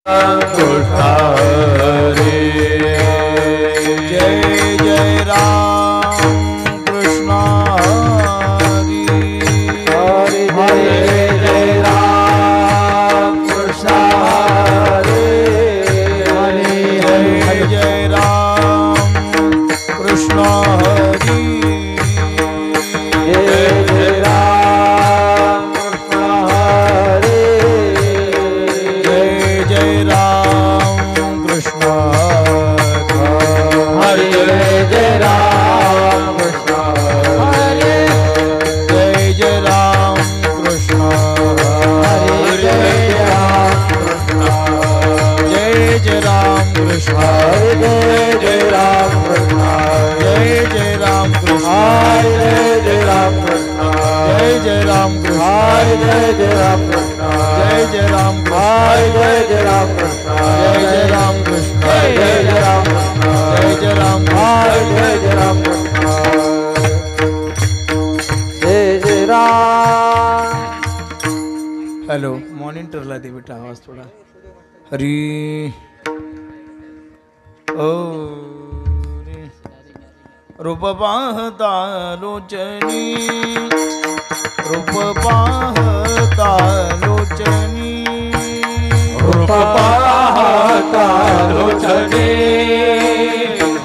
कृष्ण हरे जय जय राम कृष्ण हरि हरे हरे जय राम कृष्ण हरे हरे जय जय राम कृष्ण हरि जय जय राम कृष्ण हरे जय जय राम कृष्ण हरे जय राम कृष्ण हरे जय जय राम कृष्ण हरे जय राम कृष्ण जय जय राम कृष्ण जय जय राम कृष्ण जय जय राम कृष्ण जय जय राम कृष्ण जय जय राम कृष्ण जय जय राम कृष्ण जय जय राम कृष्ण जय जय राम कृष्ण जय जय राम कृष्ण जय जय राम कृष्ण जय जय राम जय जय राम। हेलो मॉनिटरला दे बेटा आवाज थोडा हरी ओ रूप पाहता लोचनी रूप पाहता लोचनी रूप पाहता लोचनी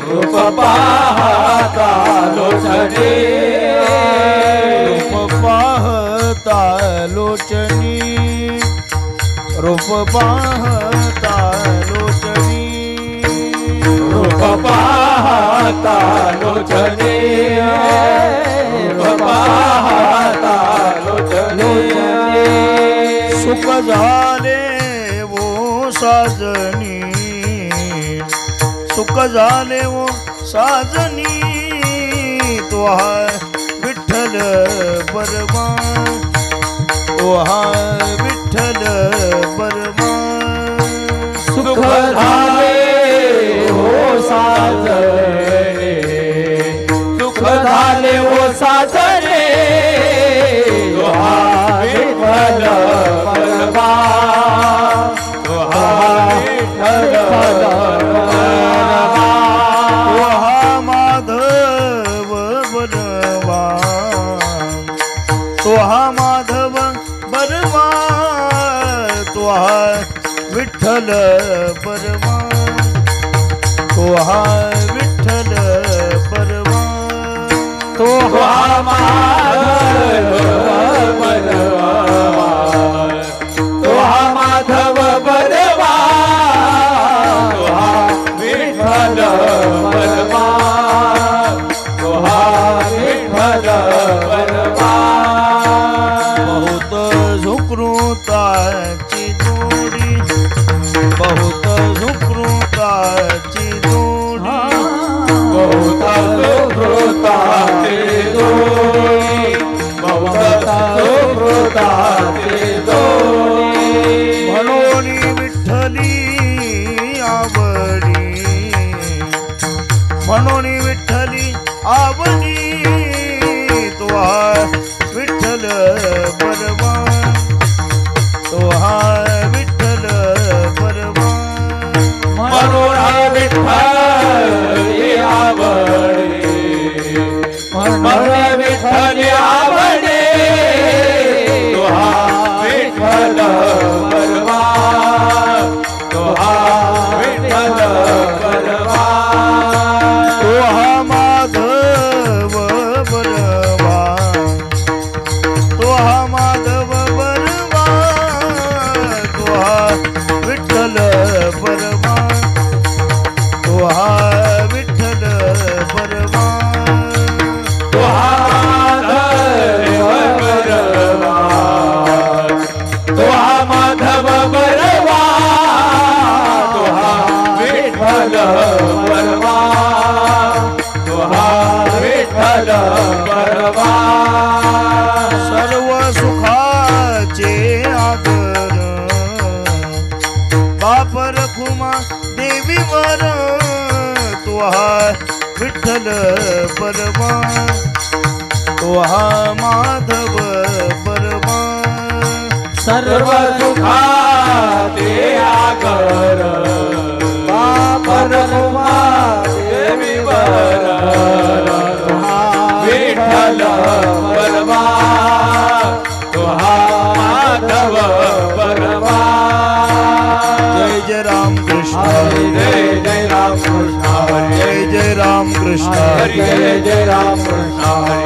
रूप पाहता लोचनी रूप पाहता लोचनी रूप पाहता लोचनी रूप पाहता लोचनी रूप पाहता लोचनी सुख झाले वो साजनी सुख झाले वो साजनी तो हाय विठ्ठल बरमा तो हाय विठ्ठल बरमा सुख झाले वो साजने सुख झाले वो साजने तो हाय विठ्ठल बरमा तो हाय विठ्ठल बरमा तो हा माधव बरमा तो हा माधव बरमा तो हा विठ्ठल बरमा तो हा विठ्ठल बरमा तो हा माधव बरमा तो हा माधव बरमा तो हा विठ्ठल बरमा तो हा विठ्ठल बरमा बहुत सुकृताची जोडी बहुत सुकृताची जोडी बहुत सुकृताची जोडी बहुत सुकृताची जोडी म्हणून विठ्ठली आवडी म्हणून विठ्ठली आवडी तो हा विठ्ठल बरमा तो हा विठ्ठल बरमा म्हणून हा विठ्ठल आवडे म्हणून विठ्ठल आवडे तो हा विठ्ठल बरमा तो हा विठ्ठल बरमा तो हा माधव बरमा तो हा माधव बरमा तो हा विठ्ठल बरमा तो हा विठ्ठल बरमा तो हा माधव बरमा तो हा माधव बरमा तो हा विठ्ठल बरमा तो हा विठ्ठल बरमा सर्व सुखाचे आदर बाप रखुमा देवीवर तो हा विठ्ठल बरमा तो हा माधव बरमा सर्व सुखा ते आगर परनुमा देवी वर विठ्ठल परमा तुहा माधव परमा जय जय राम कृष्ण जय जय राम कृष्ण जय जय राम कृष्ण हरि जय जय राम कृष्ण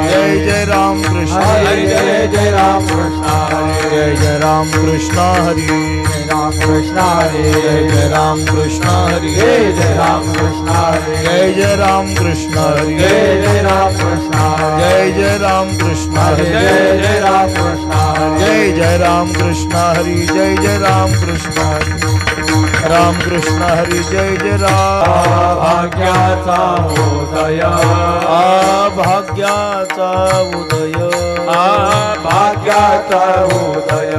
जय जय राम कृष्ण हरि जय जय राम कृष्ण जय जय राम कृष्ण हरि राम कृष्ण हरे जय जय राम कृष्ण हरि जय जय राम कृष्ण हरे जय जय राम कृष्ण हरि जय जय राम कृष्ण जय जय राम कृष्ण हरि जय जय राम कृष्ण जय जय राम कृष्ण हरि जय जय राम कृष्ण हरि राम कृष्ण हरि जय जय राम भाग्याचा उदय भाग्याचा उदय भाग्याचा उदय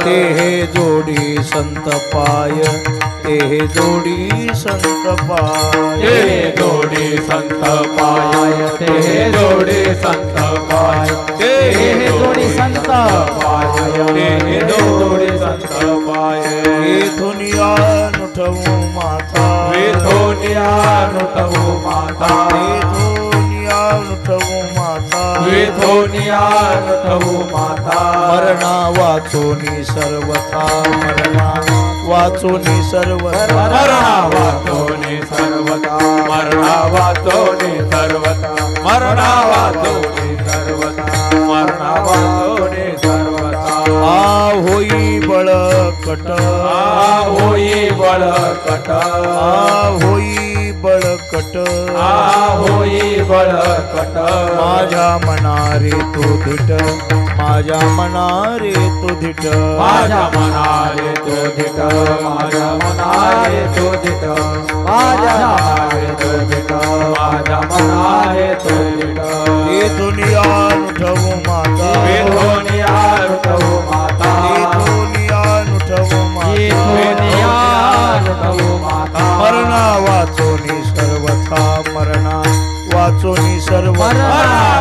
ते हे जोडी संत पाय ते हे जोडी संत पाय ते जोडी संत पाय ते जोडी संत पाय ते जोडी संत पाय ते जोडी संत पाय येथून नुठवू माता वेथोनिया नुठवू माता येथून नुठवू माता वेथोनिया नुठवू माता मरणा वाचोनी सर्वथा मरणा वाचोनी सर्वथा मरणा वाचोनी सर्वथा मरणा वाचोनी सर्वथा मरणा वाचोनी सर्वथा मरणा वाचोनी सर्वथा होई बळकट होई बळकट होई बळकट होई बळकट माझ्या मनारे तो धिट माझ्या मनारे तो धिट माझ्या मनारे तो धिट माझ्या मनारे तो धिट माझ्या मनारे तो धिट माझ्या मनारे तो धिट हे दुनिया नुठवू माता हे दुनिया नुठवू माता हे दुनिया नुठवू माता मरणा वाचोनी सर्वथा मरणा वाचोनी सर्वथा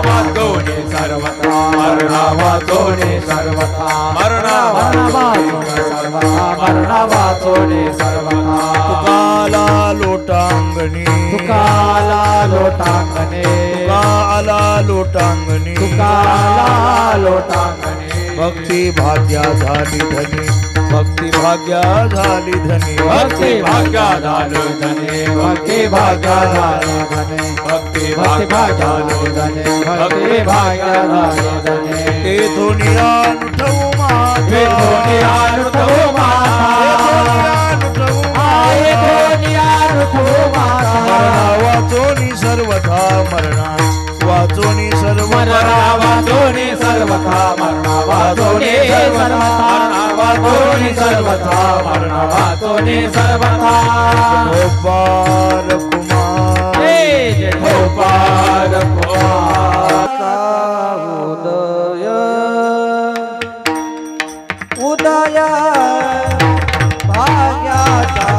वाचोनी सर्वथा मरणा वाचोनी सर्वथा मरणा वाचोनी सर्वथा मरणा वाचोनी सर्वथा तुकाला लोटांगणी तुकाला लोटांगणे तुकाला लोटांगणी तुकाला लोटांगणे भक्ती भाग्या झाली धनी भक्ती भाग्या झाली धनी भक्ती भाग्या झालो धने भक्ती भाग्या झालो धने भक्ती भाग्या झालो धने भक्ती भाग्या झालो धने ते दुनिया नुठवू माता हे दुनिया नुठवू माता हे दुनिया नुठवू माता मरणा वाचोनी सर्वथा मरणा वाचोनी सर्व मरणा वाचोनी सर्वथा मरणा वाचोनी सर्वथा वाचोनी सर्वथा मरणा वाचोनी सर्वथा गोपाल कुमार जय गोपाल कुमार उदय उदय भाग्याचा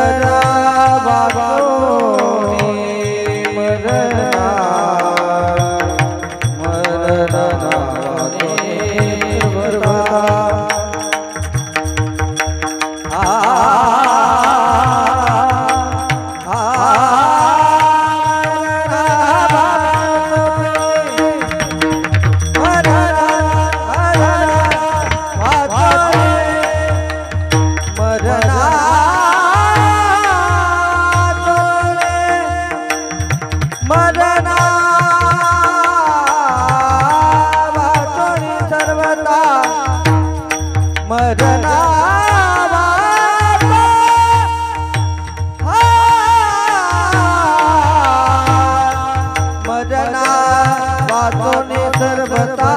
मरना वाचोनी मरना मरना वाचोनी सर्वथा मरना मरना वाचोनी सर्वता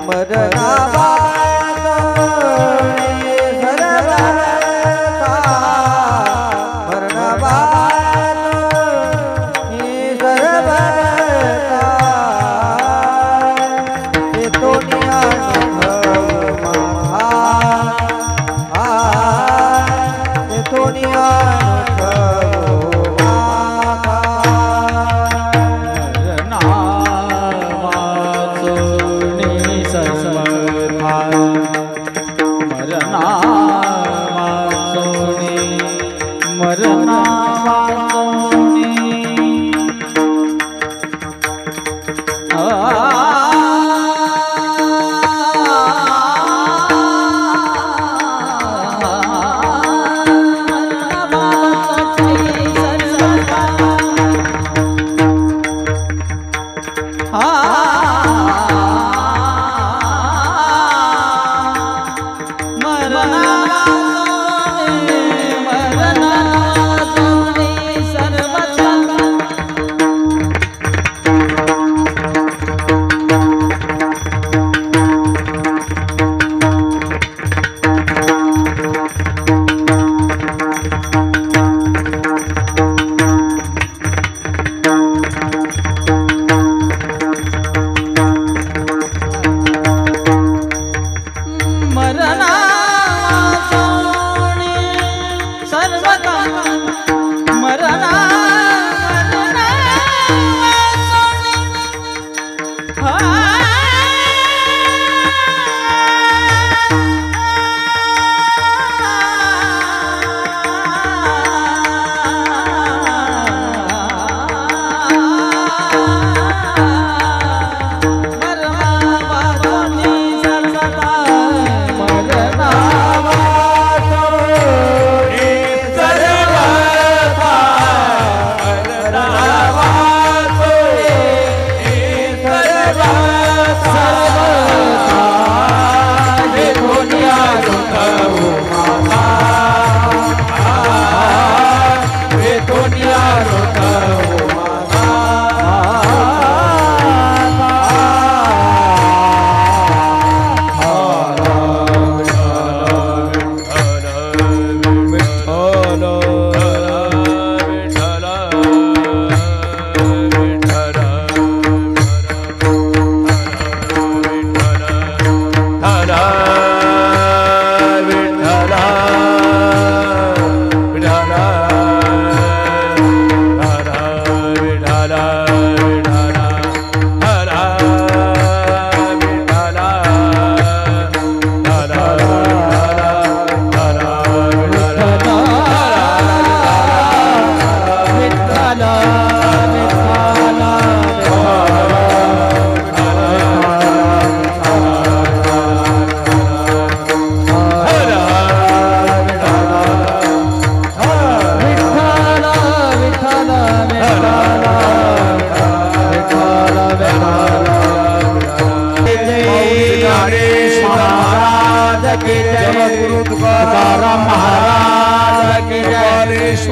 मरना वाचोनी सर्वता मरना वाचोनी सर्वता हे दुनिया दुनिया मरना वाचोनी सर्वथा मरना वाचोनी मरना वाचोनी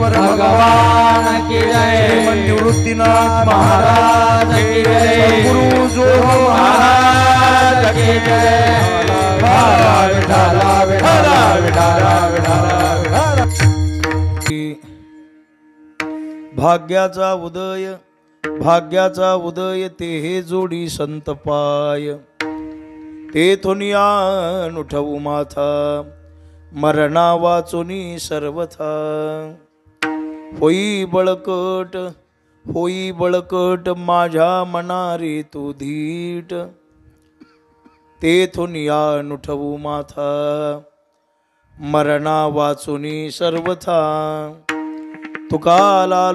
भगवान की जय, निवृत्तीनाथ महाराज की जय, गुरु जो महाराज की जय। विठाला विठाला विठाला विठाला। भाग्याचा उदय ते हे जोडी संत पाय, तेथून या नुठवू माथा मरणा वाचुनी सर्वथा होई बळकट होई बळकट माझ्या मनारी तू धीट तेथून या नुठवू माथा मरणा वाचुनी सर्वथा तुकाला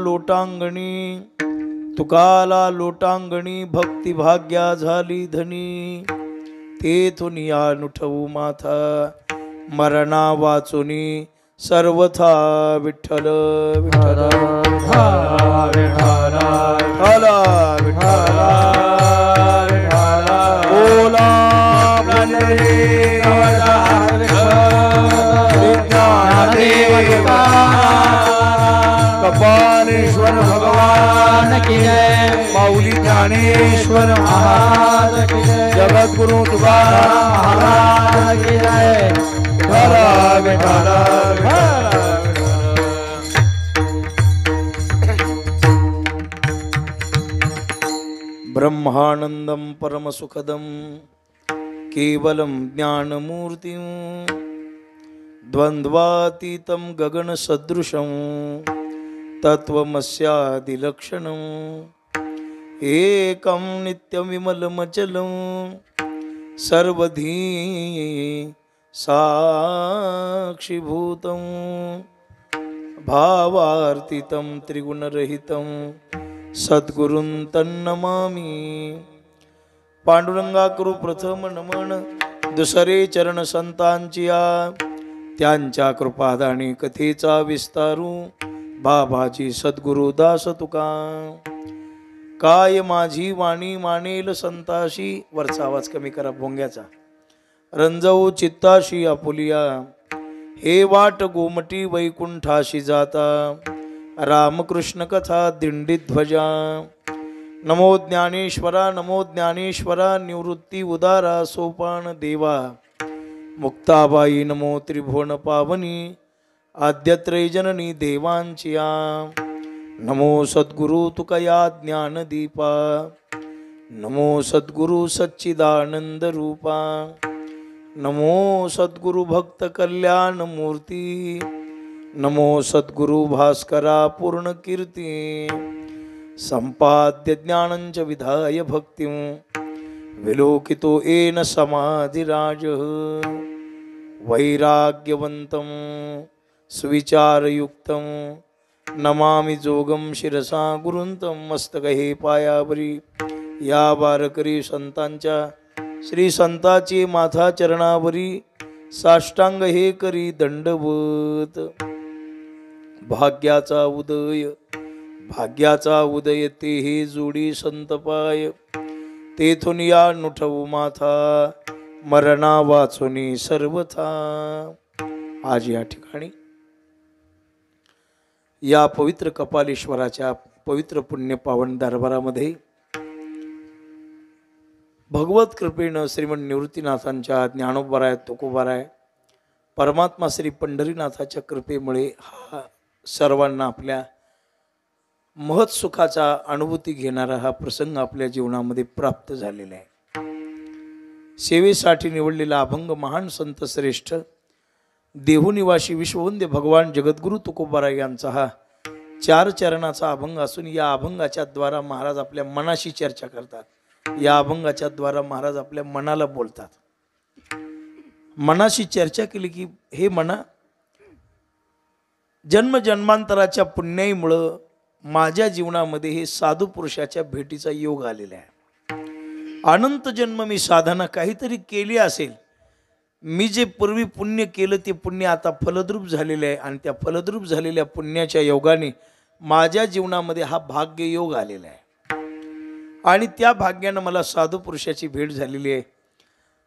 लोटांगणी भक्ती भाग्या झाली धनी तेथून या नुठवू माथा मरणा वाचुनी सर्वथा विठ्ठल विठ्ठल बोला कपालेश्वर भगवान की जय माऊली ज्ञानेश्वर महाराज की जय जगद्गुरु तुकाराम महाराज की जय विठ्ठला विठ्ठला ब्रह्मानंदं परमसुखदं केवलं ज्ञानमूर्तिं द्वन्द्वातीतं गगनसदृशं तत्त्वमस्यादिलक्षणम् एकं नित्यविमलमचलं सर्वधी साक्षिभूतं भावार्थितं त्रिगुणरहितं सद्गुरुं तन्नमामि पांडुरंगा करू प्रथम नमन दुसरे चरण संतांचिया त्यांच्या कृपादानी कथेचा विस्तारू बाबाजी सद्गुरु दास तुका काय माझी वाणी मानेल संताशी वरचा आवाज कमी करा भोंग्याचा रंजवू चित्ताशी आपुलिया हे वाट गोमटी वैकुंठाशी जाता रामकृष्ण कथा दिंडी ध्वजा नमो ज्ञानेश्वरा निवृत्ती उदारा सोपान देवा मुक्ताबाई नमो त्रिभुवन पावनी आद्यत्रय जननी देवांचिया नमो सद्गुरु तुकया ज्ञानदीपा नमो सद्गुरु सच्चिदानंद रूपा नमो सद्गुरु भक्त कल्याण मूर्ती नमो सद्गुरु भास्करा पूर्ण कीर्ती संपाद्य ज्ञानंच विधाय भक्तिं विलोकितो येन समाधिराज वैराग्यवन्तं सुविचारयुक्तं नमामि जोगं शिरसा गुरुंतं मस्तकहे पायावरी या वारकरी संतांच्या श्री संताची माथा चरणावरी साष्टांग हे करी दंडवत भाग्याचा उदय ते हे जोडी संतपाय तेथून या नुठवू माथा मरणा वाचुनी सर्वथा आज या ठिकाणी या पवित्र कपालेश्वराच्या पवित्र पुण्य पावन दरबारामध्ये भगवत कृपेनं श्रीमंत निवृत्तीनाथांच्या ज्ञानोबाराय तुकोबाराय परमात्मा श्री पंढरीनाथाच्या कृपेमुळे हा सर्वांना आपल्या महत् सुखाचा अनुभूती घेणारा हा प्रसंग आपल्या जीवनामध्ये प्राप्त झालेला आहे। सेवेसाठी निवडलेला अभंग महान संत श्रेष्ठ देहुनिवासी विश्ववंद्य भगवान जगद्गुरु तुकोबाराय यांचा हा 4 चरणाचा अभंग असून या अभंगाच्या द्वारा महाराज आपल्या मनाशी चर्चा करतात। या अभंगाच्या द्वारा महाराज आपल्या मनाला बोलतात। मनाशी चर्चा केली की हे मना, जन्म जन्मांतराच्या पुण्याईमुळं माझ्या जीवनामध्ये हे साधू पुरुषाच्या भेटीचा योग आलेला आहे। अनंत जन्म मी साधना काहीतरी केली असेल, मी जे पूर्वी पुण्य केलं ते पुण्य आता फलद्रूप झालेले आहे आणि त्या फलद्रूप झालेल्या पुण्याच्या योगाने माझ्या जीवनामध्ये हा भाग्य योग आलेला आहे आणि त्या भाग्यानं मला साधू पुरुषाची भेट झालेली आहे।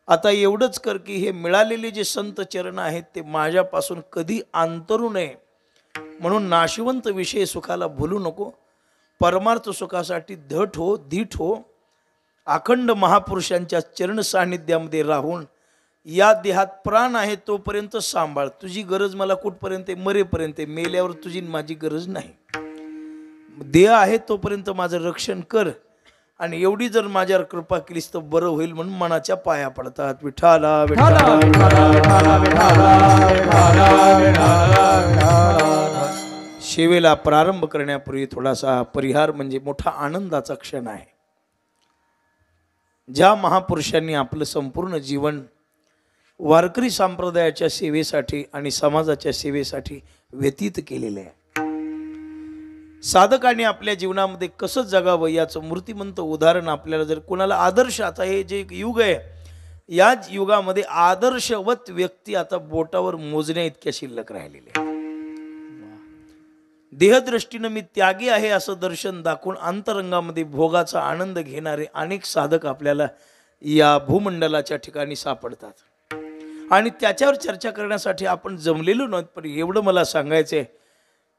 आता एवढंच कर की हे मिळालेले जे संत चरण आहेत ते माझ्यापासून कधी अंतरू नये, म्हणून नाशिवंत विषय सुखाला भूलू नको, परमार्थ सुखासाठी धट हो, धीट हो, अखंड महापुरुषांच्या चरण सान्निध्यामध्ये राहून या देहात प्राण आहे तोपर्यंत सांभाळ। तुझी गरज मला कुठपर्यंत, मरेपर्यंत, मेल्यावर तुझी माझी गरज नाही। देह आहे तोपर्यंत माझं रक्षण कर आणि एवढी जर माझ्यावर कृपा केलीस तर बरं होईल म्हणून मनाच्या पाया पडतात. विठाला विठाला सेवेला प्रारंभ करण्यापूर्वी थोडासा परिहार म्हणजे मोठा आनंदाचा क्षण आहे. ज्या महापुरुषांनी आपलं संपूर्ण जीवन वारकरी संप्रदायाच्या सेवेसाठी आणि समाजाच्या सेवेसाठी व्यतीत केलेले आहे. साधकांनी आपल्या जीवनामध्ये कसं जगावं याचं मूर्तिमंत उदाहरण आपल्याला जर कोणाला आदर्श, आता हे जे एक युग आहे याच युगामध्ये आदर्शवत व्यक्ती आता बोटावर मोजण्या इतक्या शिल्लक राहिलेले. देहदृष्टीनं मी त्यागी आहे असं दर्शन दाखवून अंतरंगामध्ये भोगाचा आनंद घेणारे अनेक साधक आपल्याला या भूमंडलाच्या ठिकाणी सापडतात. आणि त्याच्यावर चर्चा करण्यासाठी आपण जमलेलो नव्हत, पण एवढं मला सांगायचं आहे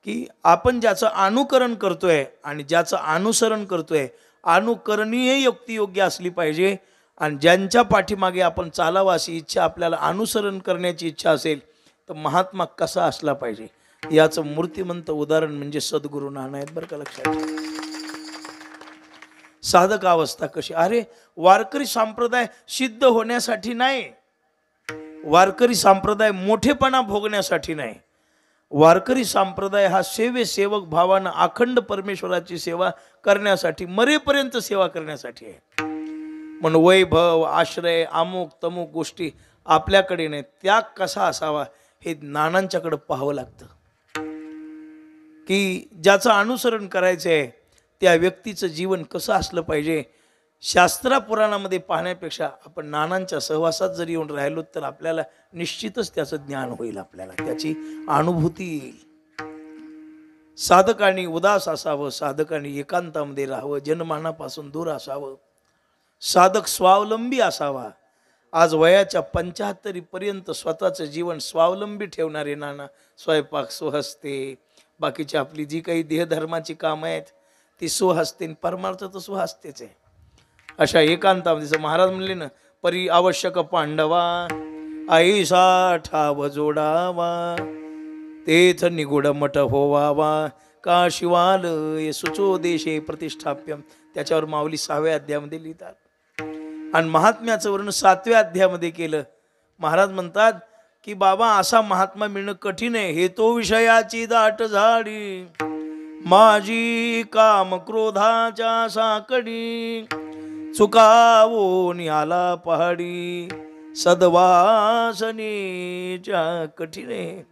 की आपण ज्याचं अनुकरण करतोय आणि ज्याचं अनुसरण करतोय, अनुकरणीय युक्ती योग्य असली पाहिजे. आणि ज्यांच्या पाठीमागे आपण चालावं अशी इच्छा, आपल्याला अनुसरण करण्याची इच्छा असेल तर महात्मा कसा असला पाहिजे याचं मूर्तिमंत उदाहरण म्हणजे सद्गुरू नाना आहेत बरं का. लक्षात साधक अवस्था कशी, अरे वारकरी संप्रदाय सिद्ध होण्यासाठी नाही, वारकरी संप्रदाय मोठेपणा भोगण्यासाठी नाही, वारकरी संप्रदाय हा सेवक भावानं अखंड परमेश्वराची सेवा करण्यासाठी, मरेपर्यंत सेवा करण्यासाठी आहे. म्हणून वैभव आश्रय अमुक तमुक गोष्टी आपल्याकडे नाही, त्याग कसा असावा हे नानांच्याकडे पाहावं लागतं. की ज्याचं अनुसरण करायचं आहे त्या व्यक्तीचं जीवन कसं असलं पाहिजे, शास्त्रा पुराणामध्ये पाहण्यापेक्षा आपण नानांच्या सहवासात जरी येऊन राहिलो तर आपल्याला निश्चितच त्याचं ज्ञान होईल, आपल्याला त्याची अनुभूती येईल. साधकांनी उदास असावं, साधकांनी एकांतामध्ये राहावं, जनमानापासून दूर असावं, साधक स्वावलंबी असावा. आज वयाच्या 75 पर्यंत स्वतःचं जीवन स्वावलंबी ठेवणारे नाना स्वयंपाक स्वहस्ते, बाकीची आपली जी काही देहधर्माची कामं आहेत ती स्वहस्ते, परमार्थ तर स्वहस्तेच आहे. अशा एकांतामध्ये महाराज म्हणले ना, परी आवश्यक पांडवा आईसा ठाव जोडावा, तेथ निगुड मठ होवावा, का शिवाल सुचो देशे प्रतिष्ठाप्यम. त्याच्यावर माऊली 6व्या अध्यायामध्ये लिहितात. आणि महात्म्याचं वर्णन 7व्या अध्यायामध्ये केलं. महाराज म्हणतात की बाबा असा महात्मा मिळणं कठीण आहे. हे तो विषयाची दाट झाडी, माझी काम क्रोधाच्या साकडी, चुकावून आला पहाडी, सद्वासनेच्या कठीण आहे.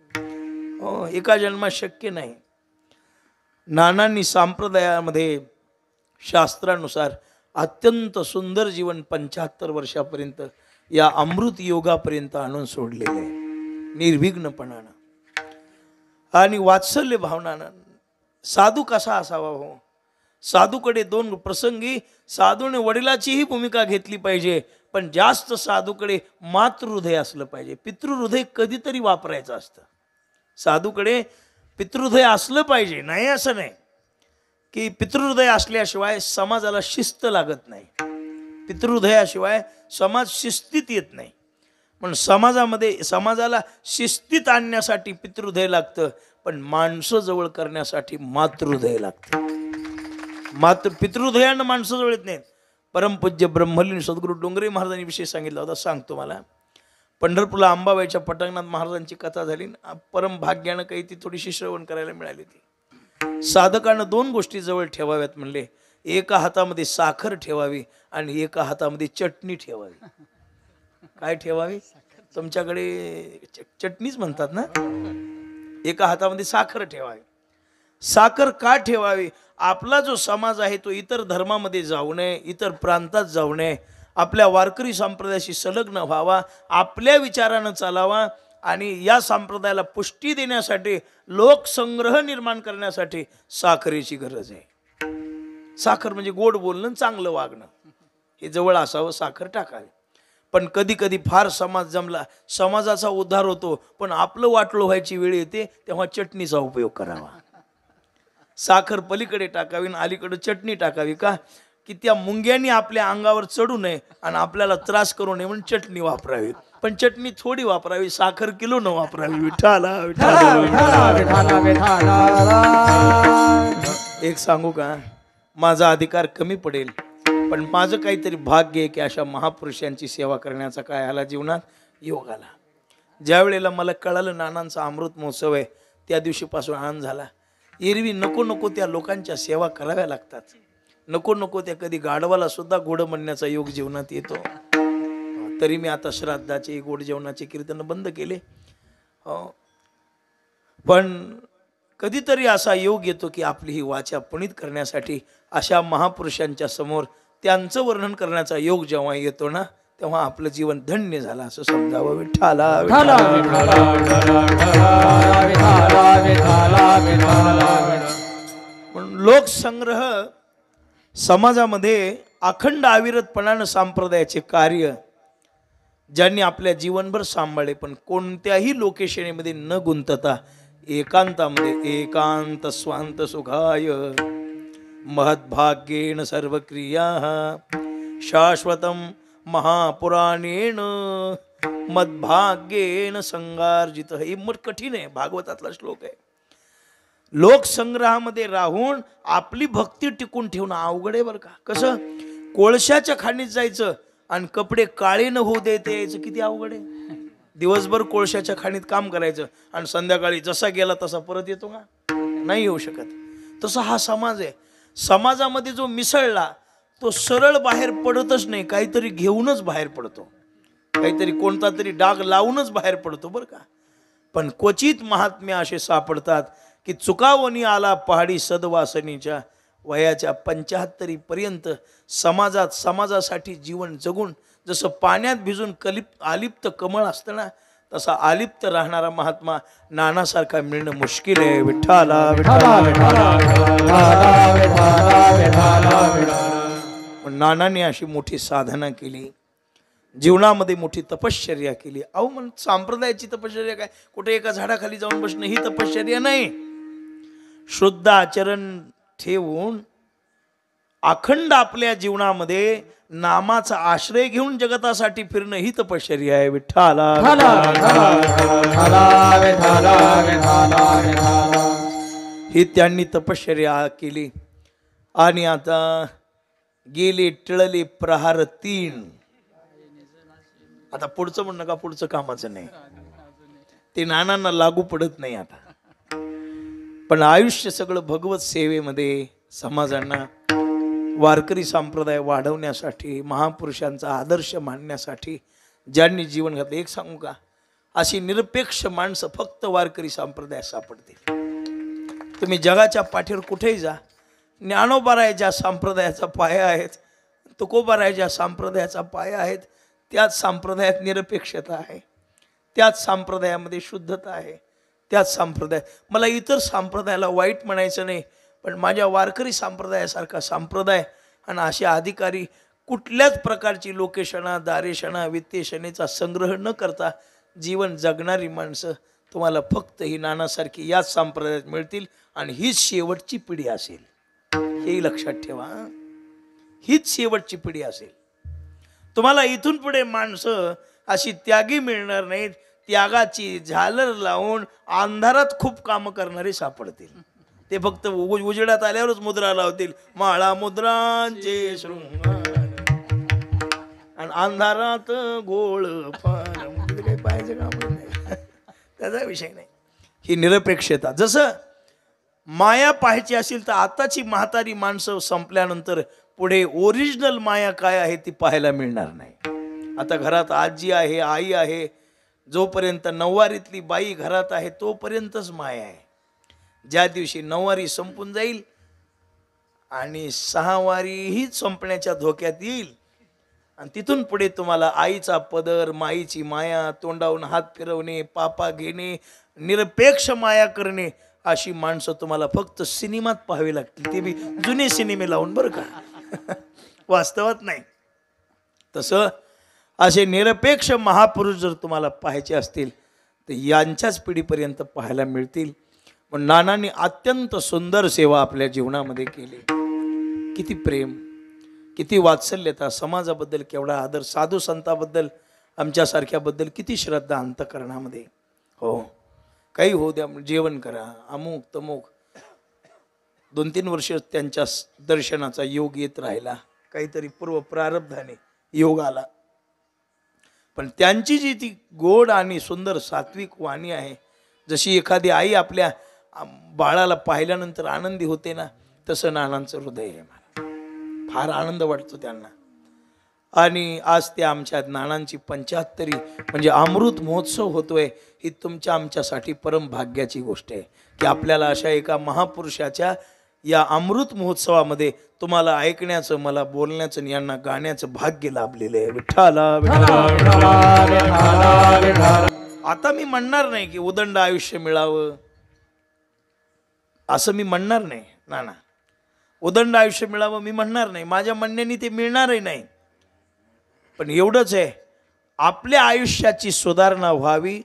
हो, एका जन्मात शक्य नाही. नानांनी संप्रदायामध्ये शास्त्रानुसार अत्यंत सुंदर जीवन 75 वर्षापर्यंत या अमृत योगापर्यंत आणून सोडलेले आहे, निर्विघ्नपणानं आणि वात्सल्य भावनानं. साधू कसा असावा हो, साधूकडे 2 प्रसंगी साधूने वडिलाचीही भूमिका घेतली पाहिजे, पण जास्त साधूकडे मातृहृदय असलं पाहिजे. पितृहृदय कधीतरी वापरायचं असतं. साधूकडे पितृहृदय असलं पाहिजे, नाही असं नाही की पितृहृदय असल्याशिवाय समाजाला शिस्त लागत नाही, पितृहृदयाशिवाय समाज शिस्तीत येत नाही. पण समाजाला शिस्तीत आणण्यासाठी पितृहृदय लागतं, पण माणसं जवळ करण्यासाठी मातृहृदय लागतं. पितृहृदयानं माणसं जवळ येत नाहीत. परमपूज्य ब्रह्मलीन सद्गुरू डोंगरे महाराजांनी विषय सांगितला होता, सांगतो मला. पंढरपूरला अंबाबाईच्या पटांगणात महाराजांची कथा झाली. परम भाग्यानं काही ती थोडीशी श्रवण करायला मिळाली. ती साधकानं 2 गोष्टी जवळ ठेवाव्यात म्हणले. एका हातामध्ये साखर ठेवावी आणि एका हातामध्ये चटणी ठेवावी. काय ठेवावी? तुमच्याकडे चटणीच म्हणतात ना. एका हातामध्ये साखर ठेवावी. साखर का ठेवावी? आपला जो समाज आहे तो इतर धर्मामध्ये जाऊ नये, इतर प्रांतात जाऊ नये, आपल्या वारकरी संप्रदायाशी संलग्न व्हावा, आपल्या विचारानं चालावा आणि या संप्रदायाला पुष्टी देण्यासाठी, लोकसंग्रह निर्माण करण्यासाठी साखरेची गरज आहे. साखर म्हणजे गोड बोलणं, चांगलं वागणं, हे जवळ असावं. साखर टाकावी. पण कधी कधी फार समाज जमला, समाजाचा उद्धार होतो, पण आपलं वाटलं व्हायची वेळ येते, तेव्हा चटणीचा उपयोग करावा. साखर पलीकडे टाकावी आणि अलीकडे चटणी टाकावी. का? की त्या मुंग्यांनी आपल्या अंगावर चढू नये आणि आपल्याला त्रास करू नये म्हणून चटणी वापरावी. पण चटणी थोडी वापरावी, साखर किलो न वापरावी. विठाला एक सांगू का, माझा अधिकार कमी पडेल पण माझं काहीतरी भाग्य आहे की अशा महापुरुषांची सेवा करण्याचा काय आला जीवनात योग आला. ज्या वेळेला मला कळालं नानांचा अमृत महोत्सव आहे त्या दिवशीपासून आनंद झाला. एरवी नको नको त्या लोकांच्या सेवा कराव्या लागतात, नको नको त्या कधी गाढवाला सुद्धा गोड म्हणण्याचा योग जीवनात येतो. तरी मी आता श्राद्धाचे गोड जेवणाचे कीर्तन बंद केले. पण कधीतरी असा योग येतो की आपली ही वाचा पुनीत करण्यासाठी अशा महापुरुषांच्या समोर त्यांचं वर्णन करण्याचा योग जेव्हा येतो ना तेव्हा आपलं जीवन धन्य झालं असं समजावं. विठ्ठला विठ्ठला लोकसंग्रह समाजामध्ये अखंड अविरतपणानं संप्रदायाचे कार्य ज्यांनी आपल्या जीवनभर सांभाळले, पण कोणत्याही लोकेशनीमध्ये न गुंतता एकांतामध्ये एकांत स्वांत सुखाय महद्भाग्येन सर्व क्रिया शाश्वतम महापुराणेन मद्भाग्येन संगार्जित. हे मत कठीण आहे, भागवतातला श्लोक आहे. लोकसंग्रहामध्ये राहून आपली भक्ती टिकून ठेवणं अवघड आहे बरं का. कसं कोळशाच्या खाणीत जायचं आणि कपडे काळे न होऊ देते यायचं किती अवघड आहे. दिवसभर कोळशाच्या खाणीत काम करायचं आणि संध्याकाळी जसा गेला तसा परत येतो का? नाही येऊ शकत. तसा हा समाज आहे. समाजामध्ये जो मिसळला तो सरळ बाहेर पडतच नाही, काहीतरी घेऊनच बाहेर पडतो, काहीतरी कोणता तरी डाग लावूनच बाहेर पडतो बरं का. पण क्वचित महात्म्य असे सापडतात की चुकावणी आला पहाडी सदवासनीच्या वयाच्या 75 पर्यंत समाजासाठी जीवन जगून जसं पाण्यात भिजून आलिप्त कमळ असतं ना तसा आलिप्त राहणारा महात्मा नानासारखा मिळणं मुश्किल आहे. विठ्ठला नानाने अशी मोठी साधना केली, जीवनामध्ये मोठी तपश्चर्या केली. अहो मग संप्रदायाची तपश्चर्या काय, कुठे एका झाडाखाली जाऊन बसणं ही तपश्चर्या नाही. शुद्ध आचरण ठेवून अखंड आपल्या जीवनामध्ये नामाचा आश्रय घेऊन जगतासाठी फिरणं ही तपश्चर्या आहे. विठ्ठला ही त्यांनी तपश्चर्या केली. आणि आता गेले टळले प्रहार 3. आता पुढचं म्हणणं का पुढचं कामाचं नाही, ते नानांना लागू पडत नाही आता. पण आयुष्य सगळं भगवत सेवेमध्ये समाजांना वारकरी संप्रदाय वाढवण्यासाठी महापुरुषांचा आदर्श मानण्यासाठी ज्यांनी जीवन घातलं. एक सांगू का, अशी निरपेक्ष माणसं फक्त वारकरी संप्रदायात सापडतील. तुम्ही जगाच्या पाठीवर कुठेही जा, ज्ञानोबा ज्या संप्रदायाचा पाया आहेत, तुकोबा ज्या संप्रदायाचा पाया आहेत, त्याच संप्रदायात निरपेक्षता आहे, त्याच संप्रदायामध्ये शुद्धता आहे, त्याच संप्रदाय. मला इतर संप्रदायाला वाईट म्हणायचं नाही, पण माझ्या वारकरी संप्रदायासारखा संप्रदाय आणि असे अधिकारी कुठल्याच प्रकारची लोकेशना दारेशना वित्तेशनेचा संग्रह न करता जीवन जगणारी माणसं तुम्हाला फक्त ही नानासारखी याच संप्रदायात मिळतील. आणि हीच शेवटची पिढी असेल, हेही लक्षात ठेवा. हीच शेवटची पिढी असेल. तुम्हाला इथून पुढे माणसं अशी त्यागी मिळणार नाहीत. त्यागाची झालर लावून अंधारात खूप कामं करणारे सापडतील. ते फक्त उजेडात आल्यावरच मुद्रा लावतील, माळा मुद्रांचे शृंगार, आणि अंधारात गोळ काही पाहायचं काम नाही, त्याचा विषय नाही. ही निरपेक्षता. जसं माया पाहायची असेल तर आताची म्हातारी माणसं संपल्यानंतर पुढे ओरिजिनल माया काय आहे ती पाहायला मिळणार नाही. आता घरात आजी आहे, आई आहे, जोपर्यंत नऊवारीतली बाई घरात आहे तोपर्यंतच माया आहे. ज्या दिवशी नऊवारी संपून जाईल आणि 6 वारीही संपण्याच्या धोक्यात येईल आणि तिथून पुढे तुम्हाला आईचा पदर, माईची माया, तोंडावून हात फिरवणे, पापा घेणे, निरपेक्ष माया करणे, अशी माणसं तुम्हाला फक्त सिनेमात पाहावी लागतील. ते बी जुने सिनेमे लावून बरं का, वास्तवात नाही. तसं असे निरपेक्ष महापुरुष जर तुम्हाला पाहायचे असतील तर यांच्याच पिढीपर्यंत पाहायला मिळतील. पण नानांनी अत्यंत सुंदर सेवा आपल्या जीवनामध्ये केली. किती प्रेम, किती वात्सल्यता, समाजाबद्दल केवढा आदर, साधू संताबद्दल आमच्यासारख्याबद्दल किती श्रद्धा अंतकरणामध्ये. हो, काही हो द्या, जेवण करा, अमुक तमुक. 2-3 वर्ष त्यांच्या दर्शनाचा योग येत राहिला. काहीतरी पूर्व प्रारब्धाने योग आला. पण त्यांची जी ती गोड आणि सुंदर सात्विक वाणी आहे, जशी एखादी आई आपल्या बाळाला पाहिल्यानंतर आनंदी होते ना, तसं नानांचं हृदय आहे. मला फार आनंद वाटतो त्यांना. आणि आज ते आमच्या नानांची 75 म्हणजे अमृत महोत्सव होतोय. ही तुमच्या आमच्यासाठी परम भाग्याची गोष्ट आहे की आपल्याला अशा एका महापुरुषाच्या या अमृत महोत्सवामध्ये तुम्हाला ऐकण्याचं, मला बोलण्याचं आणि यांना गाण्याचं भाग्य लाभलेलं आहे. विठ्ठला आता मी म्हणणार नाही की उदंड आयुष्य मिळावं, असं मी म्हणणार नाही. नाना उदंड आयुष्य मिळावं मी म्हणणार नाही, माझ्या म्हणण्याने ते मिळणारही नाही. पण एवढंच आहे, आपल्या आयुष्याची सुधारणा व्हावी,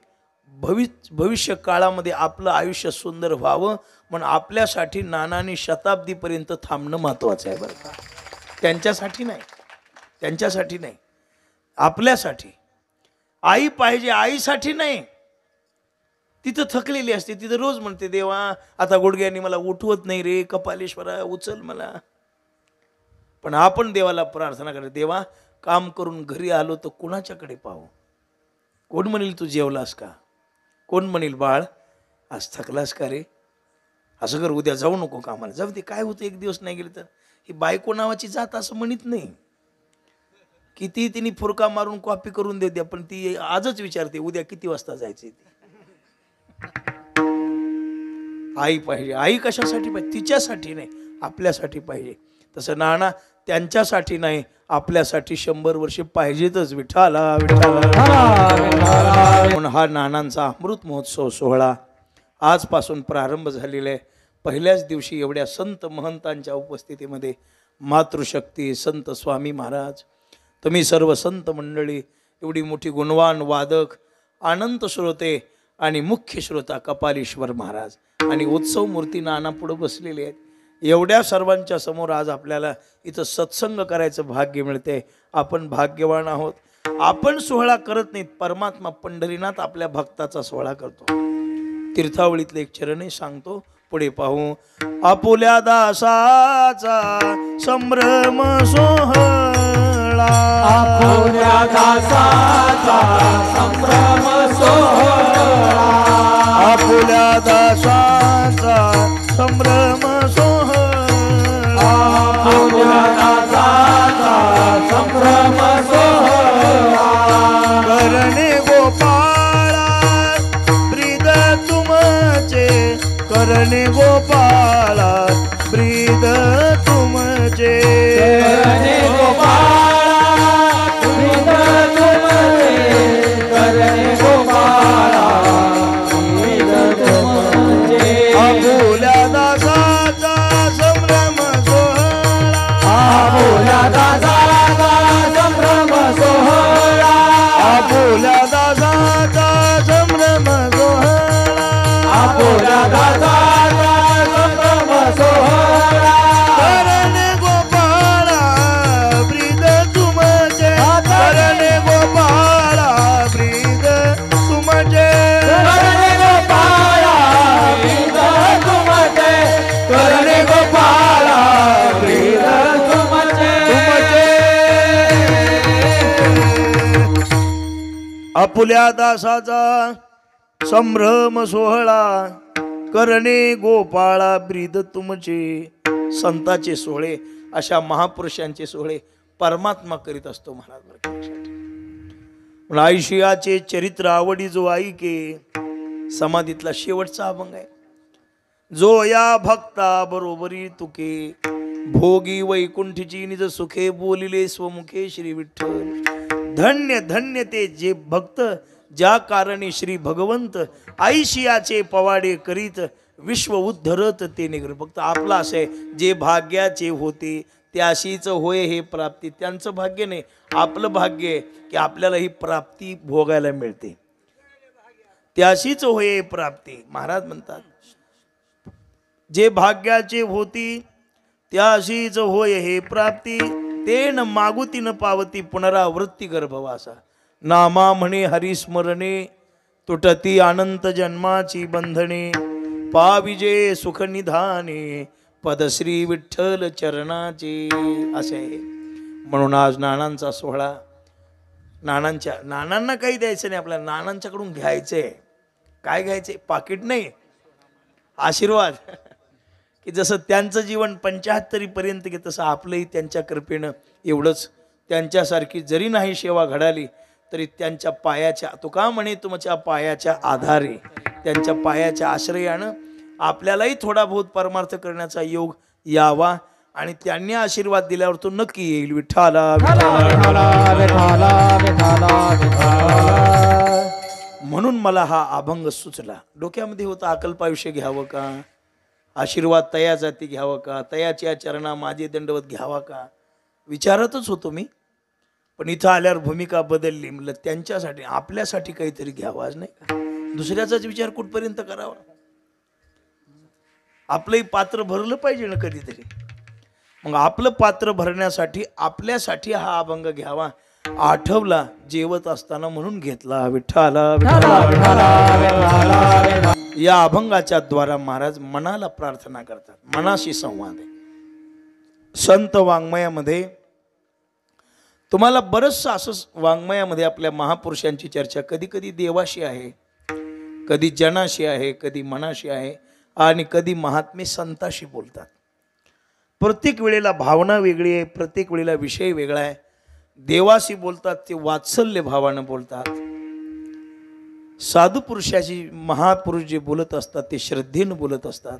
भविष्य काळामध्ये आपलं आयुष्य सुंदर व्हावं, म्हणून आपल्यासाठी नानांनी शताब्दीपर्यंत थांबणं महत्त्वाचं आहे बरं का. त्यांच्यासाठी नाही, त्यांच्यासाठी नाही, आपल्यासाठी. आई पाहिजे, आईसाठी नाही. तिथं थकलेली असते, तिथं रोज म्हणते देवा आता गुडघ्यांनी मला उठवत नाही रे, कपालेश्वरा उचल मला. पण आपण देवाला प्रार्थना करतो, देवा काम करून घरी आलो तर कुणाच्याकडे पाहू? कोण म्हणेल तू जेवलास का? कोण म्हणेल बाळ आज थकलास का रे? असं कर, उद्या जाऊ नको कामाला. जाऊ दे, काय होतं एक दिवस नाही गेले तर. ही बायको नावाची जात असं म्हणत नाही. किती तिने फुरका मारून कॉपी करून देते, पण ती आजच विचारते उद्या किती वाजता जायचे. आई पाहिजे. आई कशासाठी पाहिजे? तिच्यासाठी नाही, आपल्यासाठी पाहिजे. तसं नाना त्यांच्यासाठी नाही, आपल्यासाठी 100 वर्षे पाहिजेतच. विठ्ठला म्हणून हा नानांचा अमृत महोत्सव सोहळा आजपासून प्रारंभ झालेला आहे. पहिल्याच दिवशी एवढ्या संत महंतांच्या उपस्थितीमध्ये मातृशक्ती संत स्वामी महाराज, तुम्ही सर्व संत मंडळी, एवढी मोठी गुणवान वादक, अनंत श्रोते आणि मुख्य श्रोता कपालेश्वर महाराज आणि उत्सव मूर्ती नाना पुढे बसलेले आहेत. एवढ्या सर्वांच्या समोर आज आपल्याला इथं सत्संग करायचं भाग्य मिळते. आपण भाग्यवान आहोत. आपण सोहळा करत नाहीत, परमात्मा पंढरीनाथ आपल्या भक्ताचा सोहळा करतो. तीर्थावळीतले एक चरण सांगतो, पुढे पाहू. आपुल्या दासाचा संभ्रम सोहळा, आपुल्या दासाचा संभ्रम सोहळा, आपुल्या दासाचा संभ्रम सोहळा, आपुल्या दासाचा संभ्रम सोहळा. करणे गोपाळा ब्रीद तुमचे, करणे गोपाळा ब्रीद तुमचे, करणे गोपाळा ब्रीद तुमचे, करणे गोपाळा ब्रीद तुमचे. आपुल्या दासाचा संभ्रम सोहळा, आपुल्या दासाचा संभ्रम सोहळा, आपुल्या दासाचा संभ्रम सोहळा, आपुल्या दासाचा संभ्रम सोहळा. करणे गोपाळा ब्रीद तुमचे, करणे गोपाळा ब्रीद तुमचे, करणे गोपाळा ब्रीद तुमचे, करणे गोपाळा ब्रीद तुमचे. आपुल्या दासाचा संभ्रम सोहळा, करणे गोपाळा ब्रीद तुमचे. संतांचे सोहळे, अशा महापुरुषांचे सोहळे परमात्मा करीत असतो महाराज. आयुष्याचे चरित्र आवडी जो ऐके, समाधीतला शेवटचा अभंग आहे. जो या भक्ता बरोबरी तुके, भोगी वैकुंठीची निज सुखे, बोलिले स्वमुखे श्री विठ्ठल. धन्य धन्य ते जे भक्त, ज्या कारणे श्री भगवंत आईशियाचे पवाडे करीत, विश्व उद्धरत ते निग्र. फक्त आपला असं आहे, जे भाग्याचे होते त्याशीच होय हे प्राप्ती. त्यांचं भाग्य नाही, आपलं भाग्य आहे की आपल्याला ही प्राप्ती भोगायला मिळते. त्याशीच होय प्राप्ती. महाराज म्हणतात, जे भाग्याचे होती त्याशीच होय हे प्राप्ती, ते न मागुती न पावती पुनरावृत्ती गर्भवासा. नामा म्हणे हरिस्मरणे, तुटती अनंत जन्माची बंधने, पाविजे सुख निधाने, पदश्री विठ्ठल चरणाचे. असे आहे. म्हणून आज नानांचा सोहळा. नानांना काही द्यायचं नाही, आपल्याला नानांच्याकडून घ्यायचंय. काय घ्यायचंय? पाकिट नाही, आशीर्वाद. की जसं त्यांचं जीवन 75 पर्यंत की तसं आपलंही त्यांच्या कृपेनं एवढंच. त्यांच्यासारखी जरी नाही सेवा घडाली तरी त्यांच्या पायाच्या, तुका म्हणे तुमच्या पायाच्या आधारे, त्यांच्या पायाच्या आश्रयानं आपल्यालाही थोडा बहुत परमार्थ करण्याचा योग यावा. आणि त्यांनी आशीर्वाद दिल्यावर तो नक्की येईल. विठ्ठला म्हणून मला हा अभंग सुचला. डोक्यामध्ये होता अकल्पायुष्य घ्यावं का, आशीर्वाद तया जाती घ्यावं का, तयाच्या चरणा माझे दंडवत घ्यावा का, विचारतच होतो मी. पण इथं आल्यावर भूमिका बदलली. म्हणलं त्यांच्यासाठी आपल्यासाठी काहीतरी घ्यावाच नाही का, दुसऱ्याचाच विचार कुठपर्यंत करावा. आपलंही पात्र भरलं पाहिजे ना कधीतरी. मग आपलं पात्र भरण्यासाठी आपल्यासाठी हा अभंग घ्यावा. आठवला जेवत असताना म्हणून घेतला. विठ्ठला या अभंगाच्या द्वारा महाराज मनाला प्रार्थना करतात. मनाशी संवाद आहे. संत वाङ्मयामध्ये तुम्हाला बरंचसं असं वाङ्मयामध्ये आपल्या महापुरुषांची चर्चा कधी कधी देवाशी आहे, कधी जनाशी आहे, कधी मनाशी आहे, आणि कधी महात्मे संताशी बोलतात. प्रत्येक वेळेला भावना वेगळी आहे, प्रत्येक वेळेला विषय वेगळा आहे. देवाशी बोलतात ते वात्सल्य भावानं बोलतात. साधू पुरुषाशी महापुरुष जे बोलत असतात ते श्रद्धेनं बोलत असतात.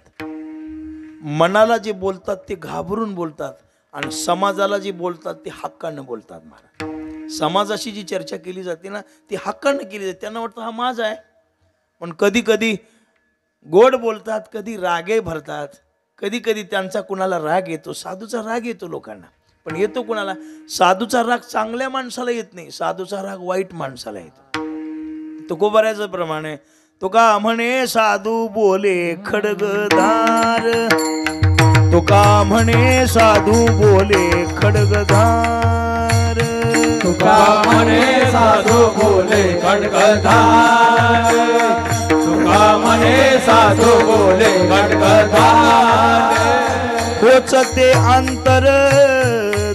मनाला जे बोलतात ते घाबरून बोलतात, आणि समाजाला जे बोलतात ते हक्कानं बोलतात. महाराज समाजाशी जी चर्चा केली जाते ना ती हक्कानं केली जाते. त्यांना वाटतं हा माझा आहे. पण कधी कधी गोड बोलतात, कधी रागे भरतात, कधी कधी त्यांचा कुणाला राग येतो. साधूचा राग येतो लोकांना, पण येतो कुणाला? साधूचा राग चांगल्या माणसाला येत नाही, साधूचा राग वाईट माणसाला येतो. तुकोबाऱ्याचं प्रमाणे तुका म्हणे साधू बोले खडगधार, तुका म्हणे साधू बोले खडगधार, तुका म्हणे साधू बोले खडगधार, तुका म्हणे साधू बोले खडगधार. खोचते अंतर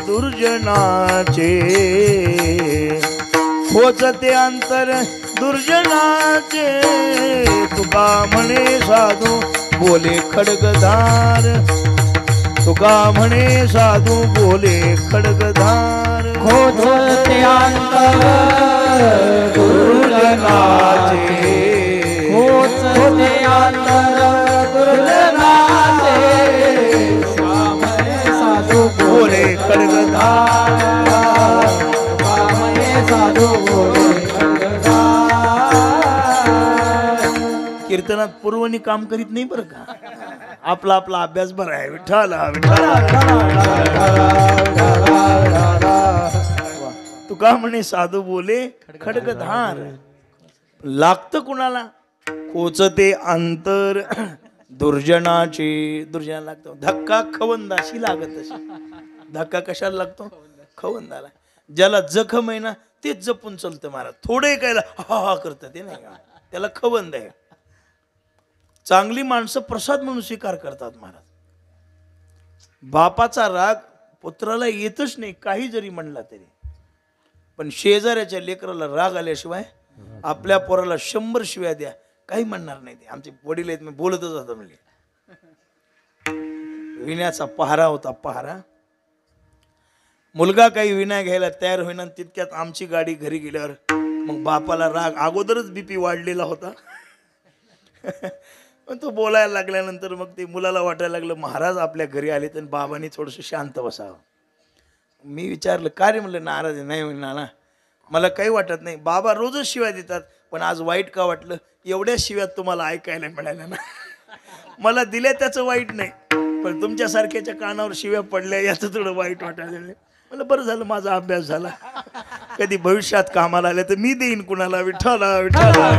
दुर्जनाचे, खोचते अंतर दुर्जनाचे, तुका म्हणे साधू बोले खडगधार, तुका म्हणे साधू बोले खडगधार. खोचते अंतर दुर्जनाचे, खोचते अंतर दुर्जनाचे, तुका म्हणे साधू बोले खडगधार, तुका म्हणे साधू बोले खडगधार. कीर्तनात पूर्वनी काम करीत नाही बरं का, आपला आपला अभ्यास बरा आहे. विठ्ठला तुका म्हणे साधू बोले खडगधार. लागतं कुणाला? खोचते अंतर दुर्जनाचे, दुर्जना लागतो. धक्का खवंदाशी लागत अशी. धक्का कशाला लागतो? खवंदाला. ज्याला जखम आहे ना तेच जपून चलतं महाराज. थोडे कायला हा हा करतं ते नाही का, त्याला खवंद आहे. चांगली माणसं प्रसाद म्हणून स्वीकार करतात महाराज. बापाचा राग पुत्राला येतच नाही काही जरी म्हणला तरी, पण शेजाऱ्याच्या लेकराला राग आल्याशिवाय आपल्या पोराला 100 शिव्या द्या काही म्हणणार नाही. ते आमचे वडील आहेत, मी बोलतच होतो. म्हणजे विण्याचा पहारा होता. पहारा मुलगा काही विना घ्यायला तयार होईना, तितक्यात आमची गाडी घरी गेल्यावर मग बापाला राग, अगोदरच बीपी वाढलेला होता. पण तो बोलायला लागल्यानंतर मग ते मुलाला वाटायला लागलं महाराज आपल्या घरी आले तर बाबांनी थोडंसं शांत बसावं. मी विचारलं का रे? म्हणलं नाराज आहे. नाही म्हणलं ना मला काही वाटत नाही, बाबा रोजच शिव्या देतात, पण आज वाईट का वाटलं? एवढ्या शिव्यात तुम्हाला ऐकायला मिळाल्या ना. मला दिल्या त्याचं वाईट नाही, पण तुमच्यासारख्याच्या कानावर शिव्या पडल्या याचं थोडं वाईट वाटायला लागलं. मला बरं झालं माझा अभ्यास झाला, कधी भविष्यात कामाला आले तर मी देईन कुणाला. विठ्ठला विठ्ठला.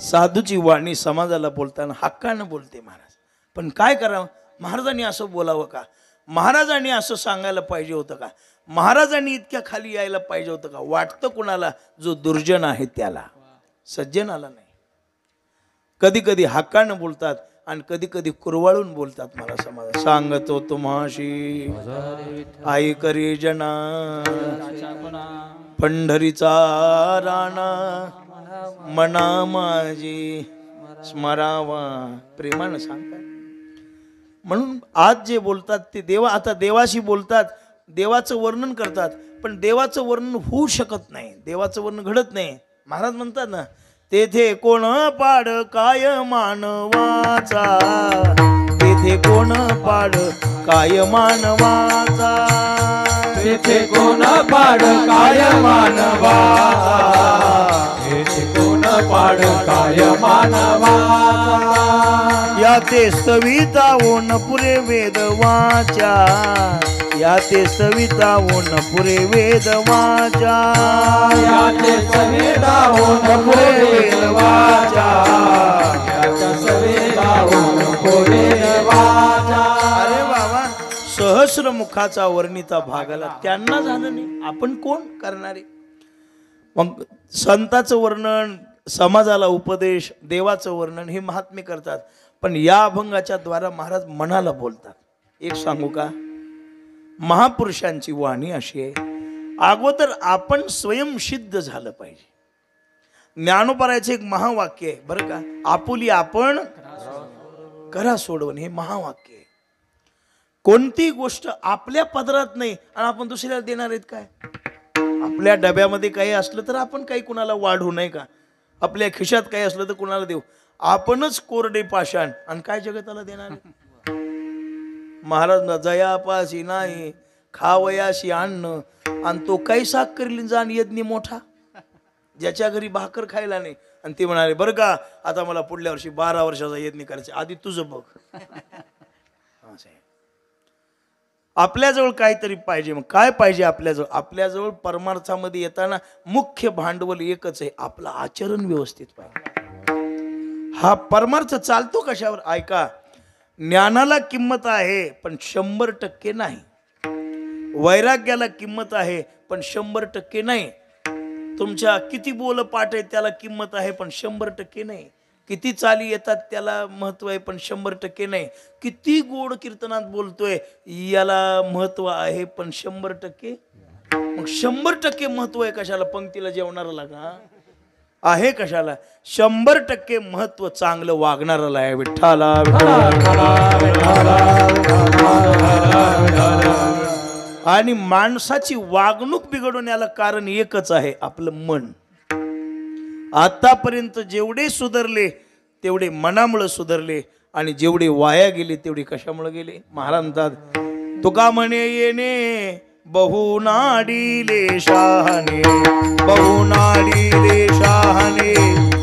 साधूची वाणी समाजाला बोलताना हक्कानं बोलते महाराज. पण काय करावं? महाराजांनी असं बोलावं का? महाराजांनी असं सांगायला पाहिजे होतं का? महाराजांनी इतक्या खाली यायला पाहिजे होतं का? वाटतं कुणाला? जो दुर्जन आहे त्याला, सज्जनाला नाही. कधी कधी हक्कानं बोलतात आणि कधी कधी कुरवाळून बोलतात. मला समाज सांगतो तुम्हाशी आई करी जना पंढरीचा राणा मना माझी स्मरावा प्रेमानं सांगतात. म्हणून आज जे बोलतात ते देवा, आता देवाशी बोलतात, देवाचं वर्णन करतात, पण देवाचं वर्णन होऊ शकत नाही, देवाचं वर्णन घडत नाही. महाराज म्हणतात ना, तेथे कोण पाड काय मानवाचा, तेथे कोण पाड काय मानवाचा, तेथे कोण पाड काय मानवाचा, तेथे कोण पाड काय मानवाचा. या ते सविता ओन पुरे वेद वाचा, या ते सविता ओन पुरे वेद वाचा, या ते सविता ओन पुरे वेद वाचा, या सविता ओन पुरे वेद वाचा. अरे बाबा, सहस्र मुखाचा वर्णिता भागाला त्यांना झालं नाही, आपण कोण करणारे. मग संताचं वर्णन, समाजाला उपदेश, देवाचं वर्णन हे महात्मे करतात, पण या अभंगाच्या द्वारा महाराज मनाला बोलतात. एक सांगू का, महापुरुषांची वाणी अशी आहे, अगोदर आपण स्वयंसिद्ध झालं पाहिजे. ज्ञानोबरायचं एक महावाक्य आहे बरं का, आपुली आपण करा सोडवण, हे महावाक्य आहे. कोणती गोष्ट आपल्या पदरात नाही आणि आपण दुसऱ्याला देणार आहेत काय. आपल्या डब्यामध्ये काही असलं तर आपण काही कुणाला वाढू नाही का, आपल्या खिशात काही असलं तर कुणाला देऊ, आपणच कोरडे पाषाण आणि काय जगताला देणार. महाराज जयापाशी नाही खावयाशी अन्न, आणि तो काही साक करील जाण यज्ञ मोठा, ज्याच्या घरी भाकर खायला नाही आणि ते म्हणाले बरं का आता मला पुढल्या वर्षी 12 वर्षाचा यज्ञ करायचा, आधी तुझं बघ. आपल्याजवळ काहीतरी पाहिजे. मग काय पाहिजे आपल्याजवळ, आपल्याजवळ परमार्थामध्ये येताना मुख्य भांडवल एकच आहे, आपलं आचरण व्यवस्थित पाहिजे. हा परमार्थ चालतो कशावर, ऐका, ज्ञानाला किंमत आहे पण 100% नाही, वैराग्याला किंमत आहे पण 100% नाही, तुमच्या किती बोल पाठ आहे त्याला किंमत आहे पण 100% नाही, किती चाली येतात त्याला महत्व आहे पण 100% नाही, किती गोड कीर्तनात बोलतोय याला महत्व आहे पण 100%. मग 100% महत्व आहे कशाला, पंक्तीला जेवणारा का आहे कशाला, 100% महत्व चांगलं वागणाराला आहे. विठ्ठला आणि माणसाची वागणूक बिघडवण्याला कारण एकच आहे, आपलं मन. आतापर्यंत जेवढे सुधारले तेवढे मनामुळे सुधारले, आणि जेवढे वाया गेले तेवढे कशामुळे गेले. महाराज म्हणतात, तुका म्हणे येणे बहुनाडीले शहाणे, बहुनाडीले शहाणे,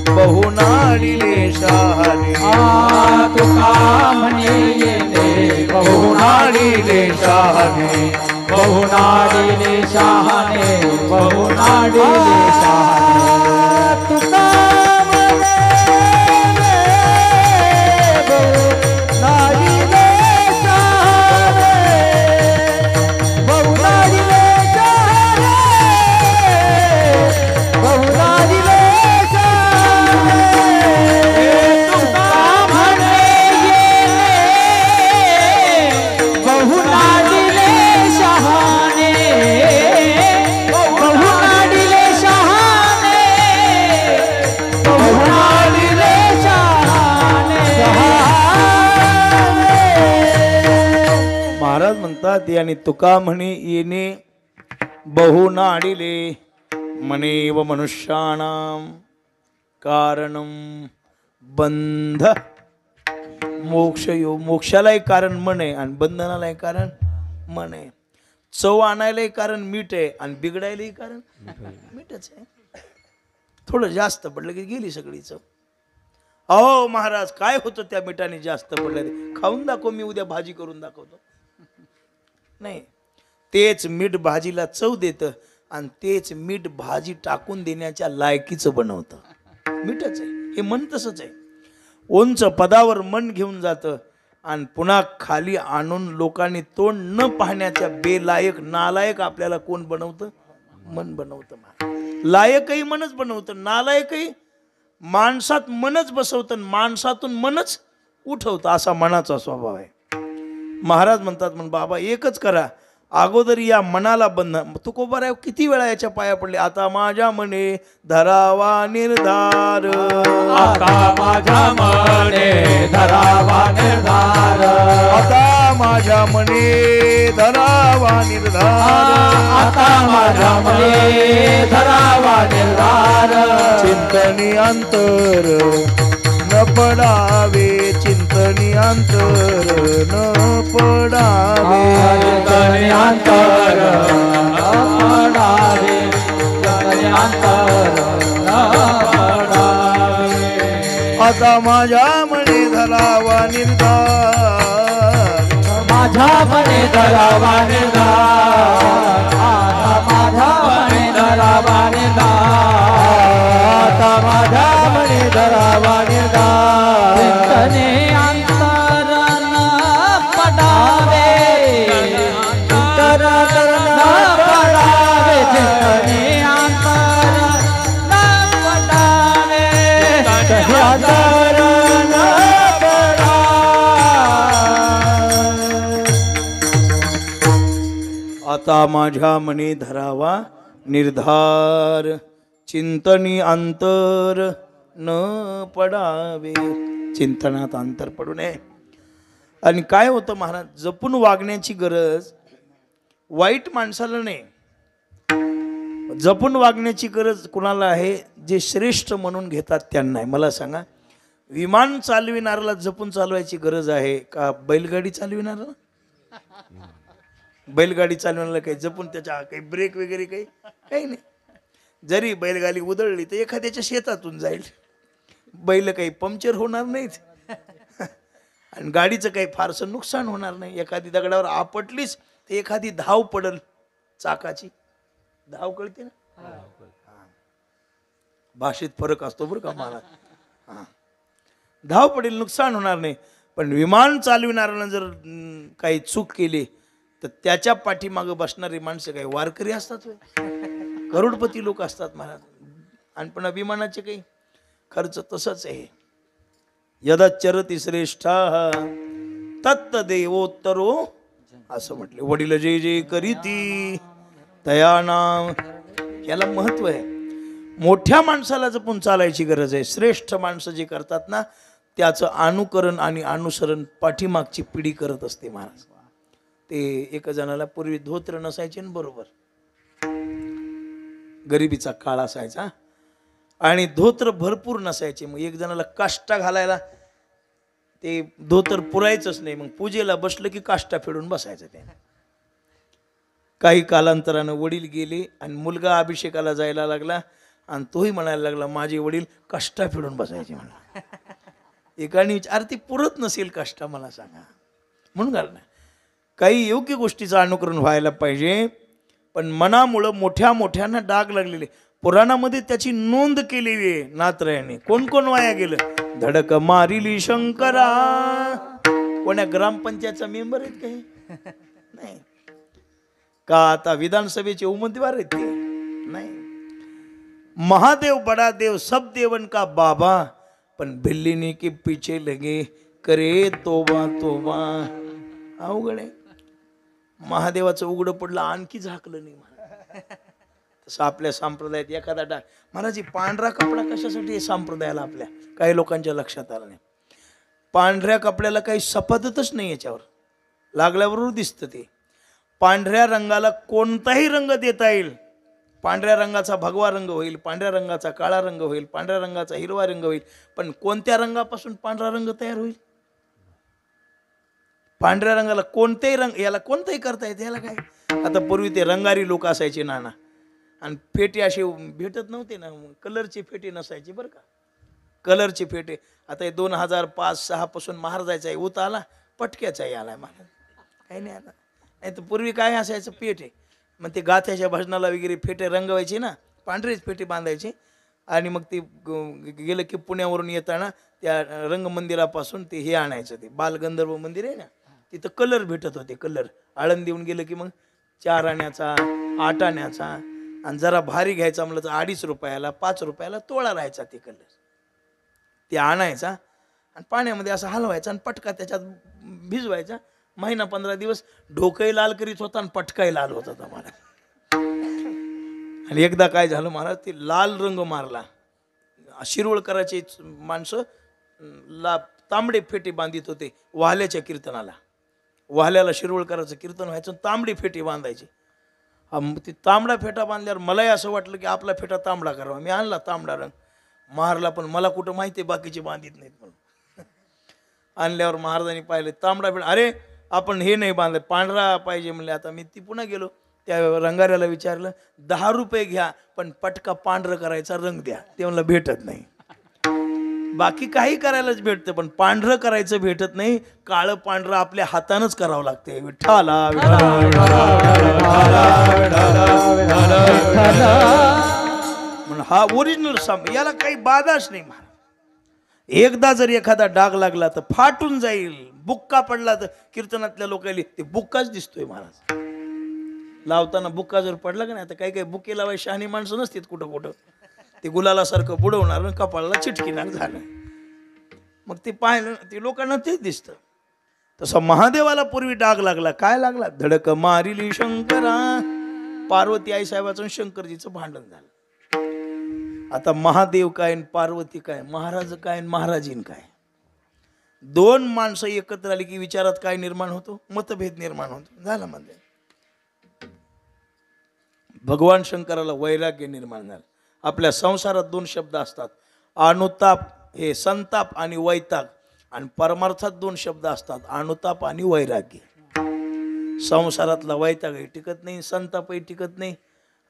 बहुनाडीले शहाणे. तुका म्हणे येणे बहुनाडीले शहाणे, बहुनाडीले शहाणे, बहुनाडीले शहाणे. तुका आणि तुका म्हणे येणे बहुनाडिले मनेव मनुष्याणाम कारणम बंध. मोक्षालाही कारण मन आहे आणि बंधनालाही कारण मन आहे. चव आणायलाही कारण मीठ आहे आणि बिघडायलाही कारण मीठच आहे. थोडं जास्त पडलं की गेली सगळी चव. अहो महाराज काय होतं त्या मिठाने जास्त पडलं, खाऊन दाखव, मी उद्या भाजी करून दाखवतो. नाही, तेच मीठ भाजीला चव देतं आणि तेच मीठ भाजी टाकून देण्याच्या लायकीचं बनवतं. मीठच आहे, हे मन तसंच आहे. उंच पदावर मन घेऊन जातं आणि पुन्हा खाली आणून लोकांनी तोंड न पाहण्याच्या बेलायक नालायक आपल्याला कोण बनवतं? मन बनवतं. लायकही मनच बनवतं, नालायकही माणसात मनच बसवतं, माणसातून मनच उठवतं, असा मनाचा स्वभाव आहे. महाराज म्हणतात म्हण बाबा एकच करा, अगोदर या मनाला बंध. तुकोबाराय किती वेळा याच्या पाया पडले. आता माझ्या मने धरावा निर्धार, आता माझ्या मने धरावा निर्धार, आता माझ्या मने धरावा निर्धार, आता माझ्या मने धरावा निर्धार, चिंतनी अंतर न पडावे, चिंतनी अंतर न पडावे, चिंतनी अंतर न पडावे, चिंतनी अंतर न पडावे. आता माझ्या मने धरावा निर्धार, माझ्या मने धरावा निर्धार, आता माझ्या मने धरावा निर्धार, आता माझ्या मने धरावा निर्धार, चिंतने अंतर न पडावे, अंतर न पडावे, चिंतने अंतर न पडावे, अंतर न पडावे. आता माझ्या मने धरावा निर्धार, चिंतनी अंतर न पडावे, चिंतनात अंतर पडू नये. आणि काय होतं महाराज, जपून वागण्याची गरज वाईट माणसाला नाही, जपून वागण्याची गरज कुणाला आहे, जे श्रेष्ठ म्हणून घेतात त्यांना आहे. मला सांगा, विमान चालविणाऱ्याला जपून चालवायची गरज आहे का बैलगाडी चालविणाऱ्याला? बैलगाडी चालवण्याला काही जपून त्याच्या काही ब्रेक वगैरे काही नाही. जरी बैलगाडी उधळली तर एखाद्याच्या शेतातून जाईल, बैल काही पंक्चर होणार नाहीत आणि गाडीचं काही फारसं नुकसान होणार नाही. एखादी दगडावर आपटलीच तर एखादी धाव पडल, चाकाची धाव कळते ना. भाषेत फरक असतो बरं का मला. धाव पडेल, नुकसान होणार नाही. पण विमान चालविणाऱ्यानं जर काही चूक केली तर त्याच्या पाठीमागं बसणारी माणसं काही वारकरी असतात, करोडपती लोक असतात महाराज. आणि पण विमानाचे काही खर्च तसंच आहे. यदच्चरति श्रेष्ठा तत्त देवोत्तरो, असं म्हटले. वडील जे जे करीती तया नाम, याला महत्व आहे. मोठ्या माणसाला जपून चालायची गरज आहे. श्रेष्ठ माणसं जे करतात ना त्याचं अनुकरण आणि अनुसरण पाठीमागची पिढी करत असते महाराज. ते एका जणाला पूर्वी धोत्र नसायचे ना, बरोबर गरिबीचा काळ असायचा आणि धोत्र भरपूर नसायचे. मग एक जणाला काष्टा घालायला ते धोतर पुरायचंच नाही. मग पूजेला बसलं की काष्टा फेडून बसायचं. त्याने काही कालांतरानं वडील गेले आणि मुलगा अभिषेकाला जायला लागला आणि तोही म्हणायला लागला माझे वडील काष्टा फेडून बसायचे म्हणा. एकाने विचार ती पुरत नसेल काष्टा, मला सांगा. म्हणून घालणार काही योग्य गोष्टीचं अनुकरण व्हायला पाहिजे. पण मनामुळं मोठ्या मोठ्यांना डाग लागलेले. पुराणामध्ये त्याची नोंद केलेली आहे नाथरायाने. कोण कोण वाया गेलं. धडक मारिली शंकरा. कोण्या ग्रामपंचायतचा मेंबर आहेत काही नाही का, आता विधानसभेचे उमेदवार आहेत ते नाही. महादेव बडा देव सब देवन का बाबा, पण भिल्लीने के पीछे लगे करे तोबा तोबा. अवघड आहे. महादेवाचं उघडं पडलं आणखी झाकलं नाही. तसं आपल्या संप्रदायात एखादा डाग. महाराज पांढरा कपडा कशासाठी आहे संप्रदायाला आपल्या, काही लोकांच्या लक्षात आलं नाही. पांढऱ्या कपड्याला काही सपातच नाही, याच्यावर लागल्याबरोबर दिसतं ते. पांढऱ्या रंगाला कोणताही रंग देता येईल. पांढऱ्या रंगाचा भगवा रंग होईल, पांढऱ्या रंगाचा काळा रंग होईल, पांढऱ्या रंगाचा हिरवा रंग होईल. पण कोणत्या रंगापासून पांढरा रंग तयार होईल. पांढऱ्या रंगाला कोणतेही रंग, याला कोणताही करता येते. याला काय. आता पूर्वी ते रंगारी लोक असायचे नाना, आणि फेटे असे भेटत नव्हते ना, कलरचे फेटे नसायचे बरं का. कलरचे फेटे आता 2005-06 पासून महाराजाचा आहे उत आला, पटक्याचा आलाय महाराज. काही नाही आता. नाही तर पूर्वी काय असायचं पेटे. मग ते गाथ्याच्या भजनाला वगैरे फेटे रंगवायचे ना, पांढरेच फेटे बांधायचे. आणि मग ते गेलं की पुण्यावरून येताना त्या रंगमंदिरापासून ते हे आणायचं, ते बालगंधर्व मंदिर आहे ना, तिथं कलर भेटत होते. कलर आळंद देऊन गेलं की मग 4 आण्याचा 8 आण्याचा, आणि जरा भारी घ्यायचा म्हणलं तर 2.5 रुपयाला 5 रुपयाला तोळा राहायचा ते कलर. ते आणायचा आणि पाण्यामध्ये असा हलवायचा आणि पटका त्याच्यात भिजवायचा. महिना 15 दिवस डोकंही लाल करीत होता आणि पटकाही लाल होत होता महाराज. आणि एकदा काय झालं महाराज, ते लाल रंग मारला. शिरवळ करायचे माणसं तांबडे फेटे बांधित होते वाहल्याच्या कीर्तनाला. वाहल्याला शिरवळ करायचं कीर्तन व्हायचं, तांबडी फेटी बांधायची. ती तांबडा फेटा बांधल्यावर मलाही असं वाटलं की आपला फेटा तांबडा करावा. मी आणला तांबडा रंग मारला, पण मला कुठं माहिती आहे बाकीचे बांधित नाहीत म्हणून. आणल्यावर महाराजांनी पाहिले तांबडा फेटा, अरे आपण हे नाही बांधलं, पांढरा पाहिजे म्हणले. आता मी ती पुन्हा गेलो त्या रंगाऱ्याला विचारलं, 10 रुपये घ्या पण पटका पांढरं करायचा रंग द्या. ते म्हणलं भेटत नाही. बाकी काही करायलाच भेटतं पण पांढरं करायचं भेटत नाही. काळं पांढरं आपल्या हातानंच करावं लागते. विठ्ठला म्हणून हा ओरिजिनल याला काही बाधाच नाही महाराज. एकदा जर एखादा डाग लागला तर फाटून जाईल. बुक्का पडला तर कीर्तनातल्या लोकांनी ते बुक्काच दिसतोय महाराज. लावताना बुक्का जर पडला का नाही, आता काही काही बुके लावाय शहाणी माणसं नसतात कुठं कुठं, ते गुलालासारखं बुडवणार आणि कपाळाला चिटकिणार झालं. मग ते पाहिलं ते लोकांना तेच दिसतं. तसं महादेवाला पूर्वी डाग लागला. काय लागला? धडक मारिली शंकरा. पार्वती आई साहेबाचं शंकरजीचं भांडण झालं. आता महादेव काय पार्वती काय, महाराज काय महाराजीन काय, दोन माणसं एकत्र आली की विचारात काय निर्माण होतो? मतभेद निर्माण होतो. झालं म्हणजे भगवान शंकराला वैराग्य निर्माण झालं. आपल्या संसारात 2 शब्द असतात, अनुताप हे संताप आणि वैताग. आणि परमार्थात 2 शब्द असतात, अनुताप आणि वैराग्य. संसारातला वैतागही टिकत नाही, संतापही टिकत नाही.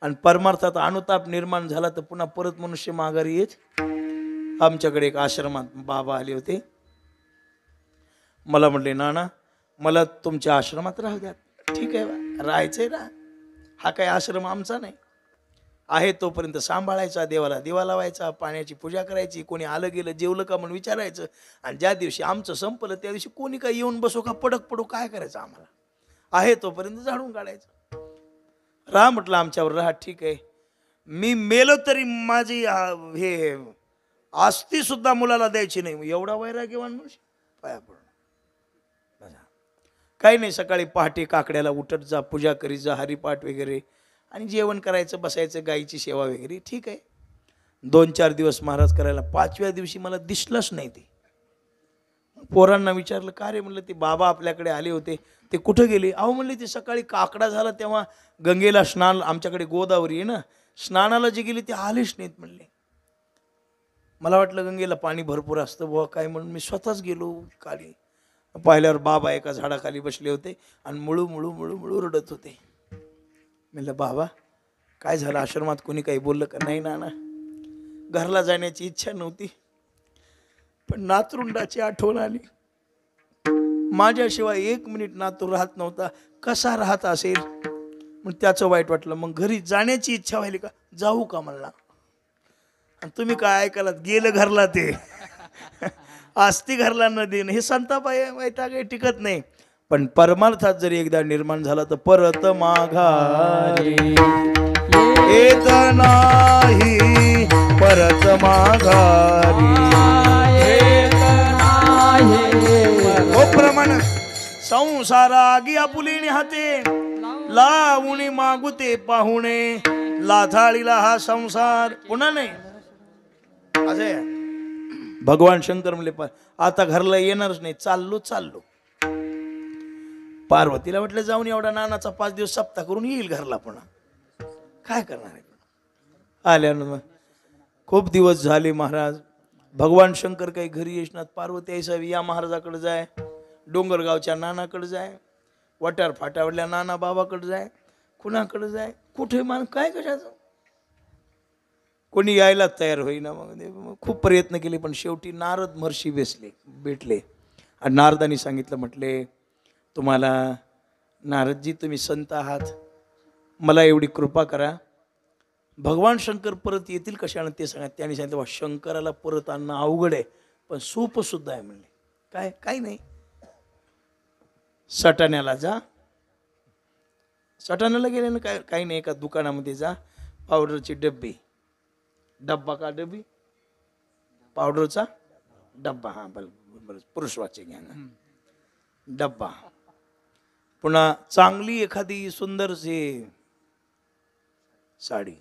आणि परमार्थात अनुताप निर्माण झाला तर पुन्हा परत मनुष्य माघारी येत. आमच्याकडे एक आश्रमात बाबा आले होते. मला म्हटले, नाना मला तुमच्या आश्रमात राहू द्या. ठीक आहे, राहायचंय राहा. हा काय आश्रम आमचा नाही आहे. तोपर्यंत सांभाळायचा, देवाला दिवा लावायचा, पाण्याची पूजा करायची. कोणी आलं गेलं जेवलं का म्हणून विचारायचं. आणि ज्या दिवशी आमचं संपलं त्या दिवशी कोणी काय येऊन बसो का पडक पडू काय करायचं आम्हाला. आहे तोपर्यंत झाडून काढायचं. राहा म्हटलं आमच्यावर राहा. ठीक आहे, मी मेलो तरी माझी हे आस्ती सुद्धा मुलाला द्यायची नाही. एवढा वैराग्यवान मनुष्य. पाया पडून काही नाही, सकाळी पहाटे काकड्याला उठत जा, पूजा करीत जा, हरिपाठ वगैरे, आणि जेवण करायचं, बसायचं, गायीची सेवा वगैरे. ठीक आहे. 2-4 दिवस महाराज करायला. 5व्या दिवशी मला दिसलंच नाही ते. पोरांना विचारलं, का रे? म्हणलं ते बाबा आपल्याकडे आले होते, ते कुठं गेले? अहो म्हणले ते सकाळी काकडा झाला तेव्हा गंगेला स्नान, आमच्याकडे गोदावरी आहे ना, स्नानाला जे गेले ते आलेच नाहीत म्हणले. मला वाटलं गंगेला पाणी भरपूर असतं बुवा काय, म्हणून मी स्वतःच गेलो. खाली पाहिल्यावर बाबा एका झाडाखाली बसले होते आणि मुळू मुळू मुळू मुळू रडत होते. म्हणलं बाबा काय झालं? आश्रमात कोणी काही बोललं का? नाही नाना, घरला जाण्याची इच्छा नव्हती पण नातरुंडाची आठवण आली. माझ्याशिवाय 1 मिनिट नातू राहत नव्हता, कसा राहत असेल मग त्याचं वाईट वाटलं. मग घरी जाण्याची इच्छा व्हायली का, जाऊ का म्हणला. आणि तुम्ही काय ऐकायला गेलं घरला ते आस्ती घरला न देणं, हे संताप आहे, वैताग आहे, टिकत नाही. पण परमार्थात जरी एकदा निर्माण झाला तर परत माघारी येत नाही, परत माघारी येत नाही. हो प्रमाण संसारागी आपुलीने हाते लावून मागुते पाहुणे, लाथाळीला हा संसार पुन्हा नाही. असे भगवान शंकर म्हणले, आता घरला येणारच नाही, चाललो चाललो. पार्वतीला म्हटलं जाऊन एवढा नानाचा 5 दिवस सप्ताह करून येईल घरला. पुन्हा काय करणार आहे? आल्यानं खूप दिवस झाले महाराज. भगवान शंकर काही घरी येणार. पार्वती आई साहेब या महाराजाकडे जाय, डोंगरगावच्या नानाकडे जाय, वटार फाटावरल्या नाना बाबाकडे जाय, कुणाकडे जाय, कुठे मान काय कशाचं. कोणी यायला तयार होईना. मग खूप प्रयत्न केले पण शेवटी नारद महर्षी भेटले. आणि नारदांनी सांगितलं, म्हटले तुम्हाला नारदजी तुम्ही संत आहात, मला एवढी कृपा करा, भगवान शंकर परत येतील कशाने ते सांगा. त्यांनी सांगितलं, बा शंकराला परत आणणं अवघड आहे पण सोपं सुद्धा आहे म्हणले. काय? काही नाही, सटाण्याला जा. सटाण्याला गेले ना काय, काही नाही, एका दुकानामध्ये जा, पावडरची डब्बा का डबी, पावडरचा डब्बा, हां बल बरं पुरुषवाचे घ्या ना डब्बा. पुन्हा चांगली एखादी सुंदरशी साडी,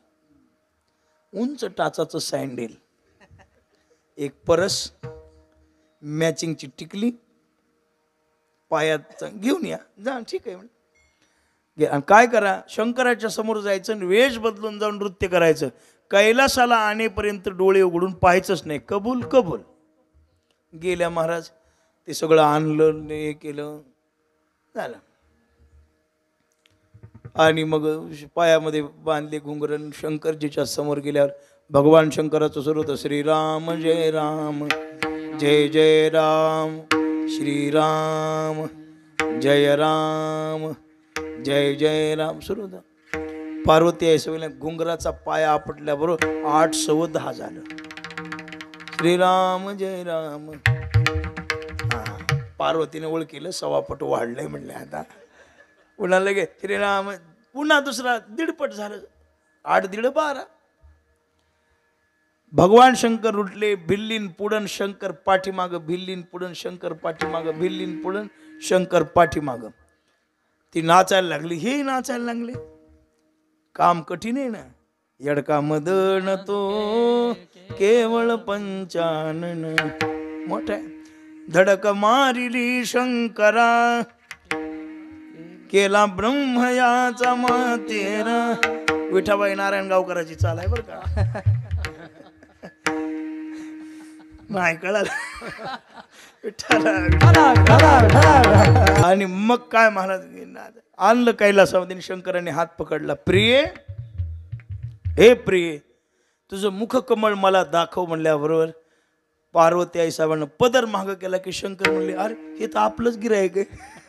उंच टाचाचं सँडेल, एक परस, मॅचिंगची टिकली, पायात घेऊन या जा. ठीक आहे म्हणे. आणि काय करा, शंकराच्या समोर जायचं आणि वेश बदलून जाऊन नृत्य करायचं. कैलासाला आणेपर्यंत डोळे उघडून पाहायचंच नाही. कबूल कबूल. गेल्या महाराज ते सगळं आणलं, हे केलं, झालं. आणि मग पायामध्ये बांधले घुंगरण. शंकरजीच्या समोर गेल्यावर भगवान शंकराचं सुरू होतं, श्रीराम जय राम जय जय राम, श्रीराम जय राम जय जय राम सुरू होतं. पार्वती आहे सगळ्या घुंगराचा पाया आपटल्याबरोबर 8 सव्वा 10 झालं. श्रीराम जय राम. पार्वतीने ओळखीलं, सवापट वाढलंय म्हणले. आता पुन्हा लगे श्रीराम, पुन्हा दुसरा 1.5 झालं. 8 दीड 12. भगवान शंकर उठले, भिल्लीन पुढन शंकर पाठीमाग, भिल्लीन पुढन शंकर पाठीमाग, भिल्लीन पुढन शंकर पाठीमाग. ती नाचायला लागली, हे नाचायला लागले. काम कठीण आहे ना. यडका मदन तो केवळ पंचानन, मोठा आहे. धडक मारिली शंकरा, केला ब्रह्मयाचा मातेरा. विठाबाई नारायण गावकराची चाल आहे बरं का. नाही कळालं. आणि मग काय महाराज आणलं कैलासामध्ये. शंकराने हात पकडला. प्रिय, हे प्रिय, तुझं मुख कमळ मला दाखव म्हणल्याबरोबर पार्वती आई साहेबांना पदर मागं केला की शंकर म्हणले, अरे हे तर आपलंच गिऱ्हाईक आहे.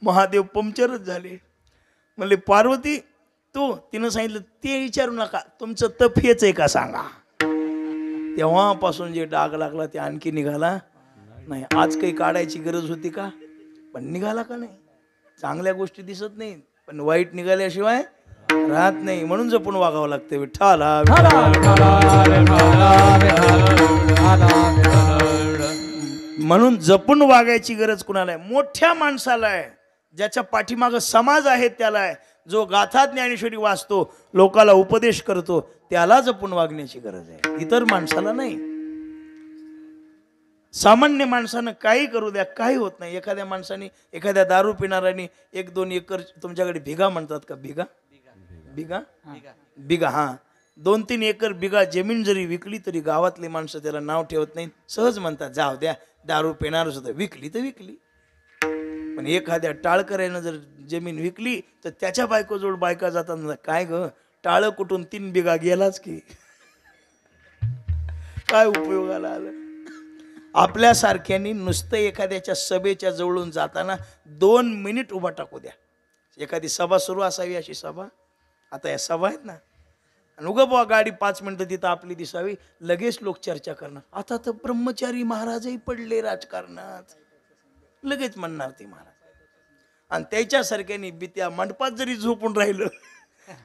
महादेव पंक्चरच झाले. म्हणले पार्वती तू, तिनं सांगितलं ते विचारू नका, तुमचं तप हेच आहे का सांगा. तेव्हापासून जे डाग लागला ते आणखी निघाला नाही. आज काही काढायची गरज होती का, पण निघाला का नाही. चांगल्या गोष्टी दिसत नाही, पण वाईट निघाल्याशिवाय राहत नाही. म्हणून जपून वागावं लागतं. विठ्ठला म्हणून जपून वागायची गरज कुणाला आहे. मोठ्या माणसाला आहे, ज्याच्या पाठीमागं समाज आहे त्याला आहे. जो गाथा ज्ञानेश्वरी वाचतो, लोकाला उपदेश करतो, त्याला जपून वागण्याची गरज आहे, इतर माणसाला नाही. सामान्य माणसानं काही करू द्या, काही होत नाही. एखाद्या माणसाने, एखाद्या दारू पिणाऱ्याने 1-2 एकर, तुमच्याकडे भिगा म्हणतात का, भिगा बिगा बिगा, हा 2-3 एकर बिगा जमीन जरी विकली तरी गावातली माणसं त्याला नाव ठेवत नाही. सहज म्हणतात जाऊ द्या, दारू पिणारच होतं, विकली तर विकली. पण एखाद्या टाळकऱ्यानं जर जमीन विकली तर त्याच्या बायकोजवळ बायका जातात, काय ग टाळ कुठून 3 बिघा गेलाच की, काय उपयोगाला आलं. आपल्यासारख्यांनी नुसतं एखाद्याच्या सभेच्या जवळून जाताना 2 मिनिट उभा टाकू द्या. एखादी सभा सुरू असावी, अशी सभा आता या सभा आहेत ना, आणि उगा बुवा गाडी 5 मिनिटं तिथं आपली दिसावी, लगेच लोक चर्चा करणार. आता तर ब्रह्मचारी महाराजही पडले राजकारणात, लगेच म्हणणार ते महाराज. आणि त्याच्यासारख्यानी बित्या मंडपात जरी झोपून राहिलं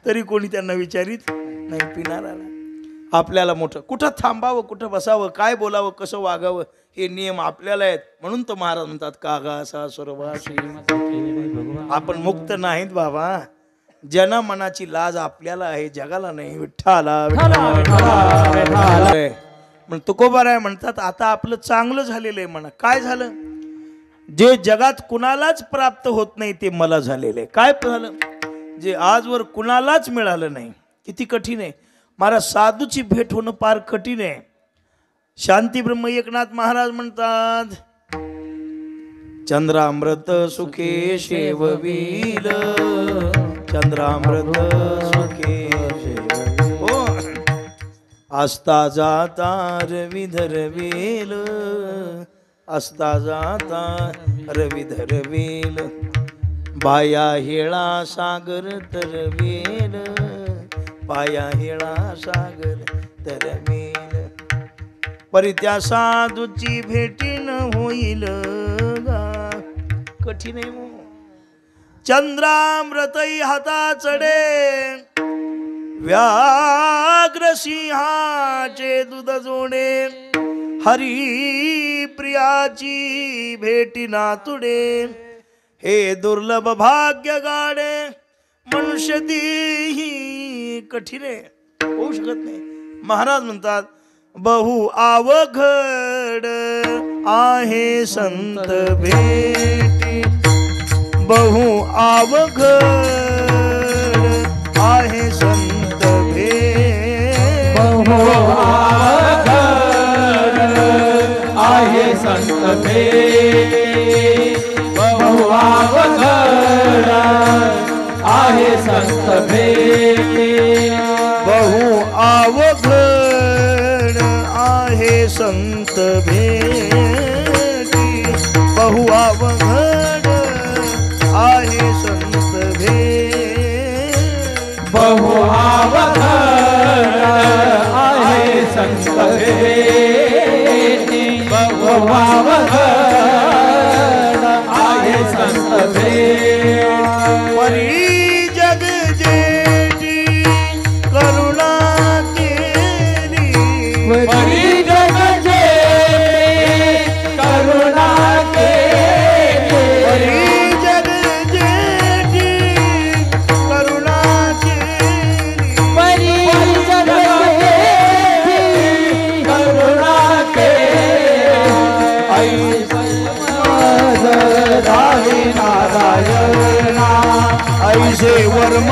तरी कोणी त्यांना विचारित नाही. पिणारा आपल्याला मोठं कुठं थांबावं, कुठं बसावं, काय बोलावं, कसं वागावं, हे नियम आपल्याला आहेत. म्हणून तर महाराज म्हणतात कागा सा सुरभाषी. आपण मुक्त नाहीत बाबा. जना मनाची लाज आपल्याला आहे, जगाला नाही. विठ्ठला पण तुकोबाराय म्हणतात आता आपलं चांगलं झालेलं आहे म्हणा. काय झालं, जे जगात कुणालाच प्राप्त होत नाही ते मला झालेलं आहे. काय झालं, जे आजवर कुणालाच मिळालं नाही. किती कठीण आहे महाराज, साधूची भेट होणं फार कठीण आहे. शांती ब्रह्म एकनाथ महाराज म्हणतात, चंद्रामृत सुखे शेववील, चंद्रामृत सुखे हो, असता जाता रवी धरवेल, असता जाता रवी धरवेल, बाया हेळा सागर तरवेल, बाया हेळा सागर तरवेल, परी त्या साधूची भेटीन होईल गा. कठीण आहे मो. चंद्रामृतई हाता चढे, व्याघ्र सिंहाचे दूध जोडे, हरी प्रियाची भेटी नातुडे हे दुर्लभ भाग्य गाडे मनुष्य देही कठीणे होऊ शकत नाही. महाराज म्हणतात बहु अवघड आहे संत भेटी बहु अवघड आहे संत भेटी बहु अवघड आहे संत भेटी बहु अवघड आहे संत भेटी बहु अवघड आहे संत भेटी बहु अवघड आहे संत भेटी बहु अवघड आहे संत भेटी बहु अवघड आहे संत भेटी परी जग जेठी करुणा केली परी जग जेठी करुणा केली परी जग जेठी करुणा केली परी जग जेठी करुणा केली ऐसे नारायणा ऐसे वर्म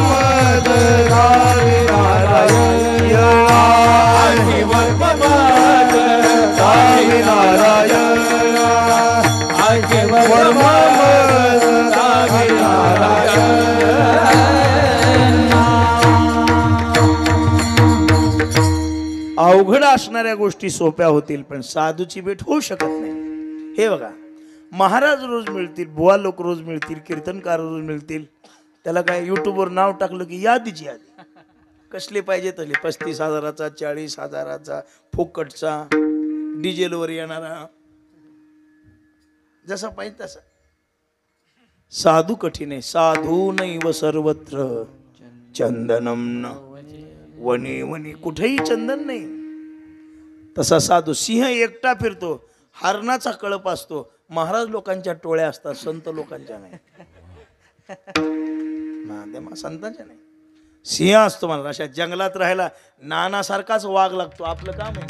मद गावी नारायणा ऐसे वर्म गावी नारायणा ऐसे वर्म मद गावी अवघड असणाऱ्या गोष्टी सोप्या होतील पण साधूची भेट होऊ शकत नाही. हे बघा महाराज रोज मिळतील बुवा लोक रोज मिळतील कीर्तनकार रोज मिळतील त्याला काय युट्यूबवर नाव टाकलं की यादीची यादी कसले पाहिजे तले 35,000चा 40,000चा फुकटचा डिझेलवर येणारा जसा पाहिजे तसा. साधू कठीण आहे. साधू नैव सर्वत्र चंदनम न वनी वनी कुठेही चंदन नाही. तसा साधू सिंह एकटा फिरतो हरणाचा कळप असतो. महाराज लोकांच्या टोळ्या असतात संत लोकांच्या नाही. संतांच्या नाही. सिंह असतो मला अशा जंगलात राहायला नानासारखाच वाघ लागतो. आपलं काम आहे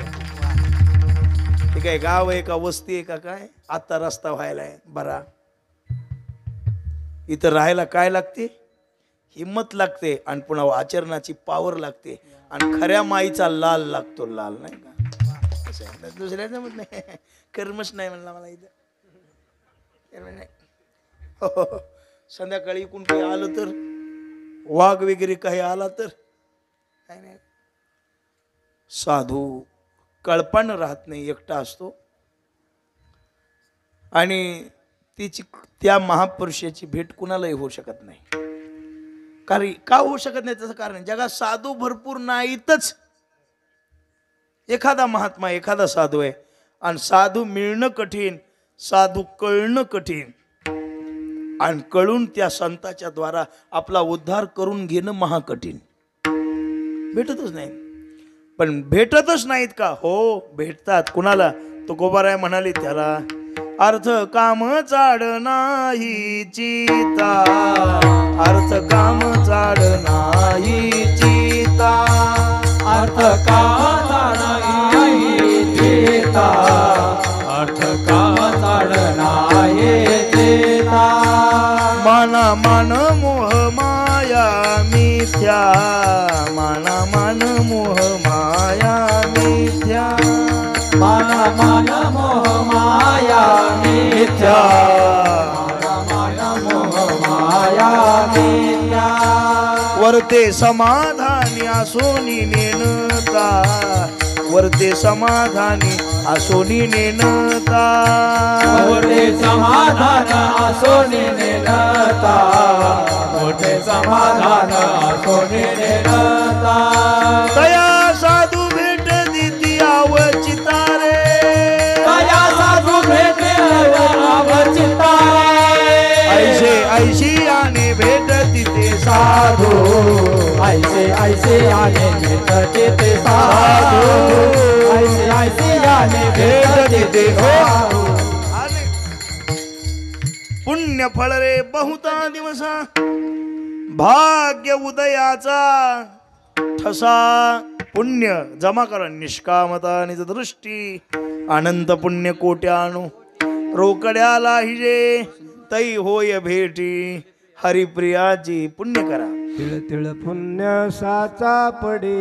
ते काय गाव आहे का वस्ती आहे का काय आता रस्ता व्हायला आहे बरा. इथं राहायला काय लागते हिम्मत लागते आणि पुन्हा आचरणाची पावर लागते आणि खऱ्या माईचा लाल लागतो. लाल नाही का दुसऱ्याचं म्हणत नाही कर्मच नाही म्हणला मला इथं. संध्याकाळी इकडून काही आलं तर वाघ वगैरे काही आला तर काय नाही. साधू कळपानं राहत नाही एकटा असतो आणि तिची त्या महापुरुषाची भेट कुणालाही होऊ शकत नाही. कारण का होऊ शकत नाही त्याचं कारण जगात साधू भरपूर नाहीतच. एखादा महात्मा एखादा साधू आहे आणि साधू मिळणं कठीण साधू कळणं कठीण आणि कळून त्या संताच्या द्वारा आपला उद्धार करून घेणं महाकठीण. भेटतच नाही. पण भेटतच नाहीत का हो भेटतात. कुणाला तो गोबाराय म्हणाले त्याला अर्थ काम चाड नाही चिता अर्थ काम चाड नाही चिता अर्थ काम नाही चिता अर्थ काम नाही चिता माना मान मोह माया मिथ्या माना मान मोह माया मिथ्या माना मान मोह माया मिथ्या माना मोह माया मिथ्या वरते समाधानी असोनी नेनता वरते समाधानी असोनी नेनता मोठे समाधान असोनी नेनता मोठे समाधान असोनी नेनता तया साधू भेट दिती आवचिता रे तया साधू भेट आवचिता ऐसे ऐशी आणि भेट तिथे साधू ऐसे ऐसे आने भेट तिथे साधू ऐसे ऐसे पुण्याने भेट देते हो. पुण्य फळ रे बहुता दिवसा भाग्य उदयाचा ठसा. पुण्य जमा करा निष्कामता निज दृष्टी अनंत पुण्य कोट्यानु रोकड्याला हिजे तै होय भेटी हरिप्रियाची पुण्य करा. तिळ तिळ पुण्य साचा पडे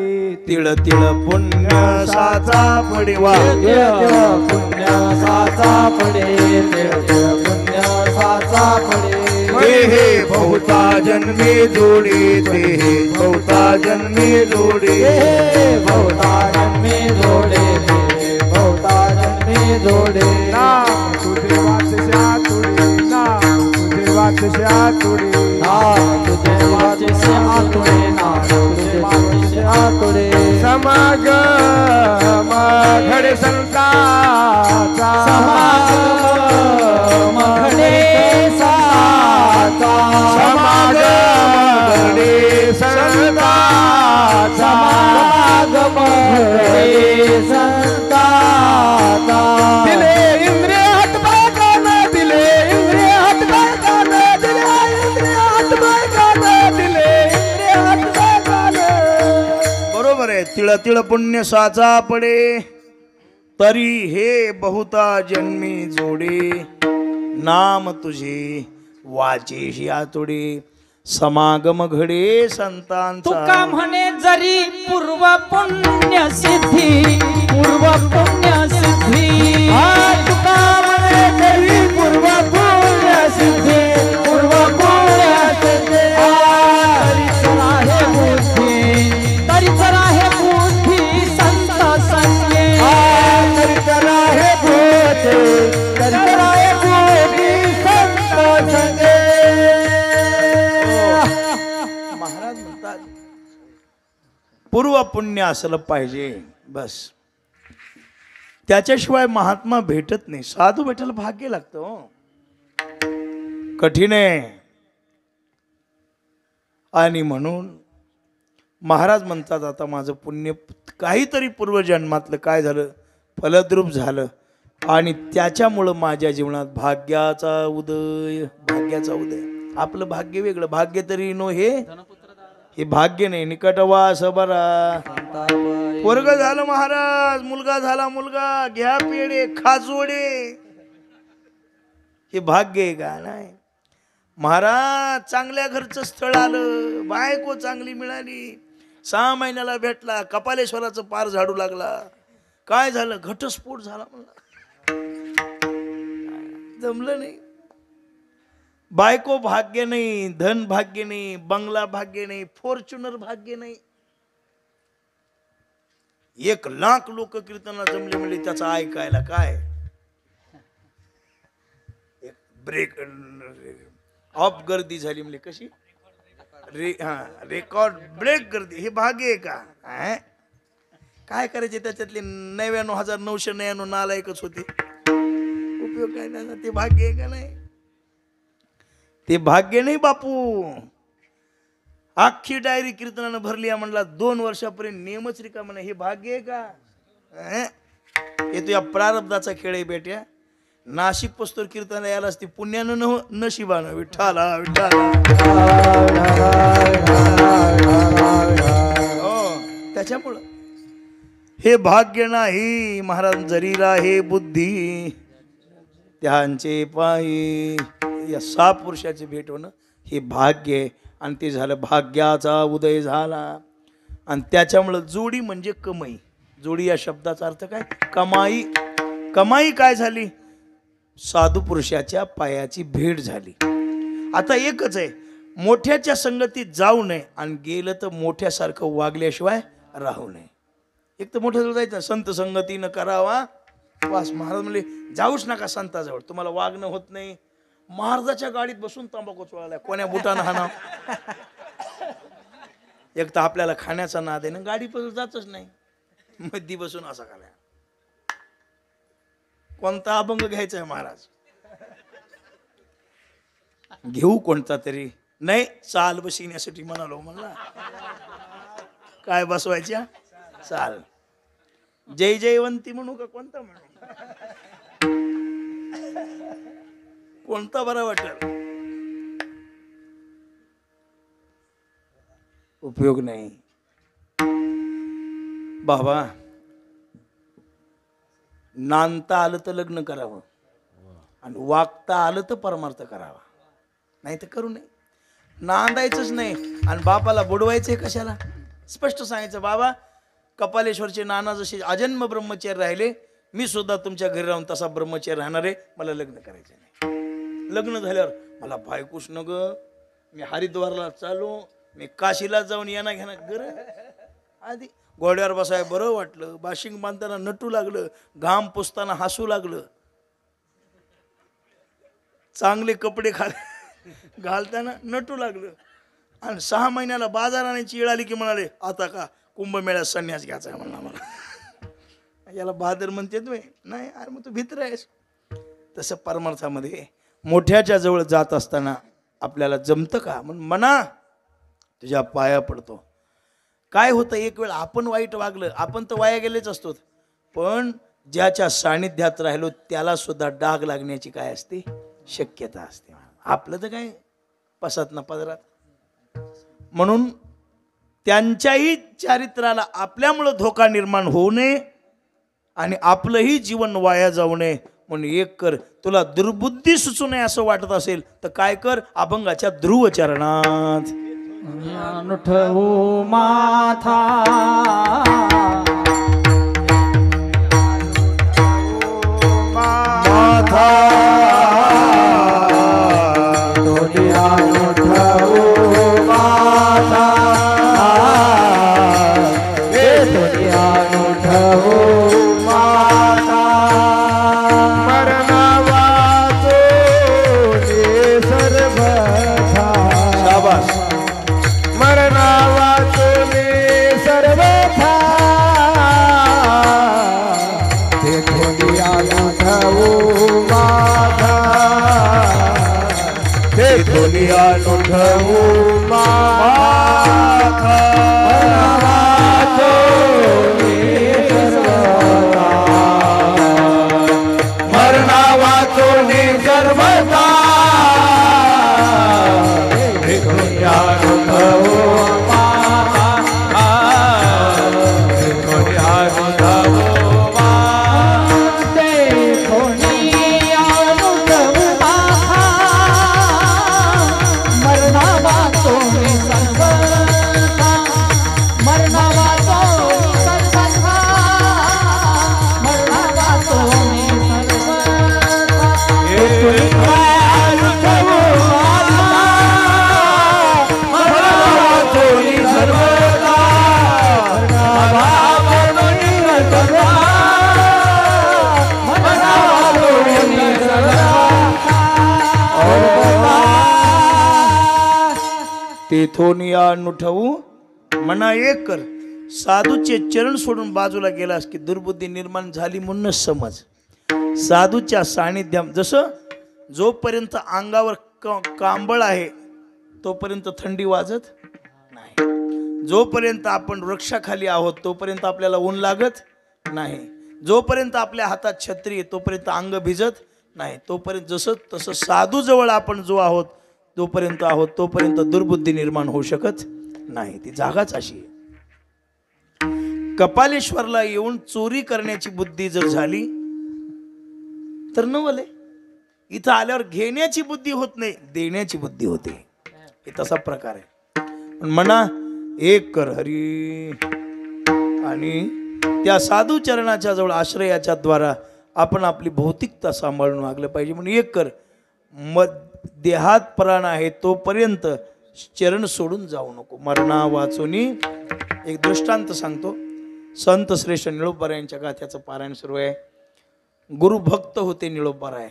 तिळ तिळ पुण्य साचा पडे वा. तिळ तिळ पुण्य साचा पडे तिळ तिळ पुण्य साचा पडे. ते हे बहुता जन्मे जोडे ते हे बहुता जन्मे जोडे बहुता जन्मे जोडे बहुता जन्मे जोडे. ना तुझे वाचशा तुडे ना तुझे वाचशा तुडे ना तुझे वाचशा तुडे ना तुझे वाचशा तुडे. समागम घडे संताचा समागम घडे साचा समागम घडे संताचा समागम घडे संताचा. दिले इंद्रिय हात पाय कान दिले इंद्रिय हात पाय कान दिले इंद्रिय हात पाय कान दिले इंद्रिय हात पाय कान. बरोबर आहे. तिळ तिळ पुण्य साचा पडे तरी हे बहुता जन्मी जोडे. नाम तुझे वाचेशी आतोडे समागम घडे संतांचा. तुका म्हणे जरी पूर्व पुण्य सिद्धी पूर्व पुण्य सिद्धी. तुका म्हणे जरी पूर्व पुण्य सिद्धी पूर्व पुण्य सिद्धी. तरी चरा हे बुद्धी संत संगे. तरी चरा हे बुद्धी तरी चरा हे बुद्धी संत संगे. महाराज म्हणतात पूर्व पुण्य असलं पाहिजे बस. त्याच्याशिवाय महात्मा भेटत नाही. साधू भेटायला भाग्य लागतं हो. कठीण आहे. आणि म्हणून महाराज म्हणतात आता माझं पुण्य काहीतरी पूर्वजन्मातलं काय झालं फलद्रूप झालं आणि त्याच्यामुळं माझ्या जीवनात भाग्याचा उदय. भाग्याचा उदय. आपलं भाग्य वेगळं. भाग्य तरी नो हे भाग्य नाही. निकटवास बरा. वर्ग झालं महाराज मुलगा झाला मुलगा घ्या पेडे खाजोडे. हे भाग्य आहे का नाही. महाराज चांगल्या घरचं स्थळ आलं बायको चांगली मिळाली 6 महिन्याला भेटला कपालेश्वराचं पार झाडू लागला. काय झालं घटस्फोट झाला मला जमलं नाही. बायको भाग्य नाही धन भाग्य नाही बंगला भाग्य नाही फॉर्च्युनर भाग्य नाही. 1 लाख लोक कीर्तनाला जमले म्हणजे त्याचा ऐकायला काय ब्रेक ऑफ गर्दी झाली म्हणजे कशी रेकॉर्ड ब्रेक गर्दी. हे भाग्य आहे का. काय करायचे त्याच्यातले 99,999 नालायकच होते. उपयोग काय नाही. ते भाग्य आहे का नाही. ते भाग्य नाही बापू. अख्खी डायरी कीर्तनानं भरली आहे म्हणला 2 वर्षापर्यंत नियमच रिकामा नाही. हे भाग्य आहे का. हे तुझ्या प्रारब्धाचा खेळ आहे बेट्या. नाशिक पस्तोर कीर्तन यायला असते पुण्यानं नशिबानं. विठ्ठला विठ्ठला. हो त्याच्यामुळं हे भाग्य नाही महाराज जरीला हे बुद्धी त्यांचे पायी. या 6 पुरुषाची भेट होणं हे भाग्य आहे. आणि ते झालं भाग्याचा उदय झाला. आणि त्याच्यामुळं जोडी म्हणजे कमाई. जोडी या शब्दाचा अर्थ काय कमाई. कमाई काय झाली साधू पुरुषाच्या पायाची भेट झाली. आता एकच आहे मोठ्याच्या संगतीत जाऊ नये आणि गेलं तर मोठ्यासारखं वागल्याशिवाय राहू नये. एक तर मोठ्याजवळ जायचं संत संगतीनं करावा वास. महाराज म्हणले जाऊच नका संताजवळ तुम्हाला वागणं होत नाही. महाराजाच्या गाडीत बसून तंबाखू चोळायला कोण्या बुटानं हा नाव. एक तर आपल्याला खाण्याचा नाद आहे ना गाडी पण जातच नाही. मधी बसून असा करायला कोणता अभंग घ्यायचा आहे महाराज. घेऊ कोणता तरी नाही चाल बसण्यासाठी म्हणालो म्हणला काय बसवायच्या चाल. जय जयवंती म्हणू का कोणता म्हणू? कोणता बरा वाटेल? उपयोग नाही बाबा. नांदता आलं तर लग्न करावं आणि वागता आलं तर परमार्थ करावा, नाही तर करू नये. नांदायचंच नाही आणि बापाला बुडवायचंय कशाला? स्पष्ट सांगायचं, बाबा कपालेश्वरचे नाना जसे अजन्म ब्रह्मचारी राहिले, मी सुद्धा तुमच्या घरी राहून तसा ब्रह्मचारी राहणार आहे. मला लग्न करायचं नाही. लग्न झाल्यावर मला बायकोच न ग, मी हरिद्वारला चालू, मी काशीला जाऊन येणं घेणं गर. आधी घोड्यावर बसाय बरं वाटलं, बाशिंग बांधताना नटू लागलं, घाम पुसताना हसू लागलं, चांगले कपडे घालताना नटू लागलं. आणि 6 महिन्याला बाजार आणायची वेळ आली की म्हणाले, आता का कुंभमेळ्यात संन्यास घ्यायचा आहे म्हणला मला. याला बहादर म्हणते तुम्ही? नाही अरे मग तू भित्र आहेस. तसं परमार्थामध्ये मोठ्याच्या जवळ जात असताना आपल्याला जमतं का? म्हणून म्हणा तुझ्या पाया पडतो. काय होतं, एक वेळ आपण वाईट वागलं, आपण तर वाया गेलेच असतो, पण ज्याच्या सानिध्यात राहिलो त्याला सुद्धा डाग लागण्याची काय असते? शक्यता असते. आपलं तर काय पसात ना पदरात. म्हणून त्यांच्याही चारित्र्याला आपल्यामुळं धोका निर्माण होऊ नये आणि आपलंही जीवन वाया जाऊ नये म्हणून एक कर. तुला दुर्बुद्धी सुचू नये असं वाटत असेल तर काय कर, अभंगाच्या ध्रुव चरणात अनुठवू माथा माथा दुनिया उठवू माथा, हे दुनिया उठवू माथा. मरणा वाचोनी सर्वथा, शाबास. मरणा वाचोनी सर्वथा, ते दुनिया उठवू माथा, ते दुनिया उठवू माथा. मरणा वाचोनी सर्वथा, ते दुनिया उठवू माथा, ते दुनिया उठवू तेथोनिया नुठवू मना एक कर. साधूचे चरण सोडून बाजूला गेलास की दुर्बुद्धी निर्माण झाली म्हणूनच समज. साधूच्या सानिध्यात जसं जोपर्यंत अंगावर कांबळ आहे तोपर्यंत थंडी वाजत नाही, जोपर्यंत आपण वृक्षाखाली आहोत तोपर्यंत आपल्याला ऊन लागत नाही, जोपर्यंत आपल्या हातात छत्री आहे तोपर्यंत अंग भिजत नाही, तोपर्यंत जसं तसं साधू जवळ आपण जो आहोत तोपर्यंत दुर्बुद्धी निर्माण होऊ शकत नाही. ती जागाच अशी आहे. कपालेश्वरला येऊन चोरी करण्याची बुद्धी जर झाली तर नवले, इथं आल्यावर घेण्याची बुद्धी होत नाही, देण्याची बुद्धी होते. हे तसा प्रकार आहे. पण म्हणा एक कर हरी आणि त्या साधू चरणाच्या जवळ आश्रयाच्या द्वारा आपण आपली भौतिकता सांभाळून वागलं पाहिजे. म्हणून एक कर, देहात प्राण आहे तोपर्यंत चरण सोडून जाऊ नको. मरणा वाचोनी. एक दृष्टांत सांगतो. संत श्रेष्ठ निळोबारायांच्या गाथ्याचं पारायण सुरू आहे. गुरुभक्त होते निळोबाराय.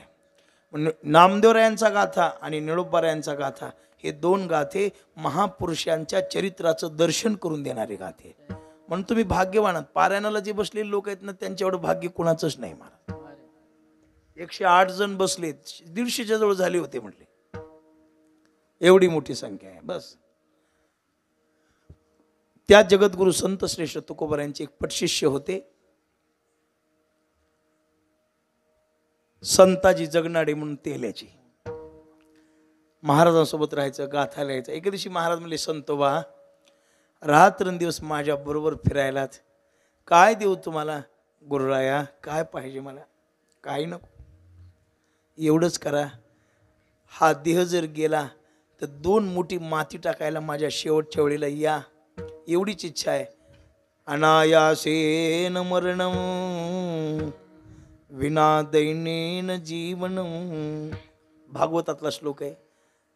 नामदेवरायांचा गाथा आणि निळोबारायांचा गाथा हे दोन गाथे महापुरुषांच्या चरित्राचं दर्शन करून देणारे गाथे. म्हणून तुम्ही भाग्यवान आहात. पारायणाला जे बसलेले लोक आहेत ना त्यांच्या एवढं भाग्य कोणाचंच नाही. मला 108 जण बसले, 150च्या जवळ झाले होते म्हटले. एवढी मोठी संख्या आहे बस. त्या जगद्गुरु संत श्रेष्ठ तुकोबारायांचे एक पटशिष्य होते. संताजी जगनाडे म्हणून तेल्याची. महाराजांसोबत राहायचं, गाथा लिहायचं. एके दिवशी महाराज म्हणले, संतोबा रात्रंदिवस माझ्या बरोबर फिरायलात, काय देऊ तुम्हाला? गुरुराया काय पाहिजे मला? काही नको, एवढंच करा, हा देह जर गेला तर 2 मुठी माती टाकायला माझ्या शेवटच्या वेळेला या, एवढीच इच्छा आहे. अनायासेन मरणं विना दैनेन जीवनं, भागवतातला श्लोक आहे.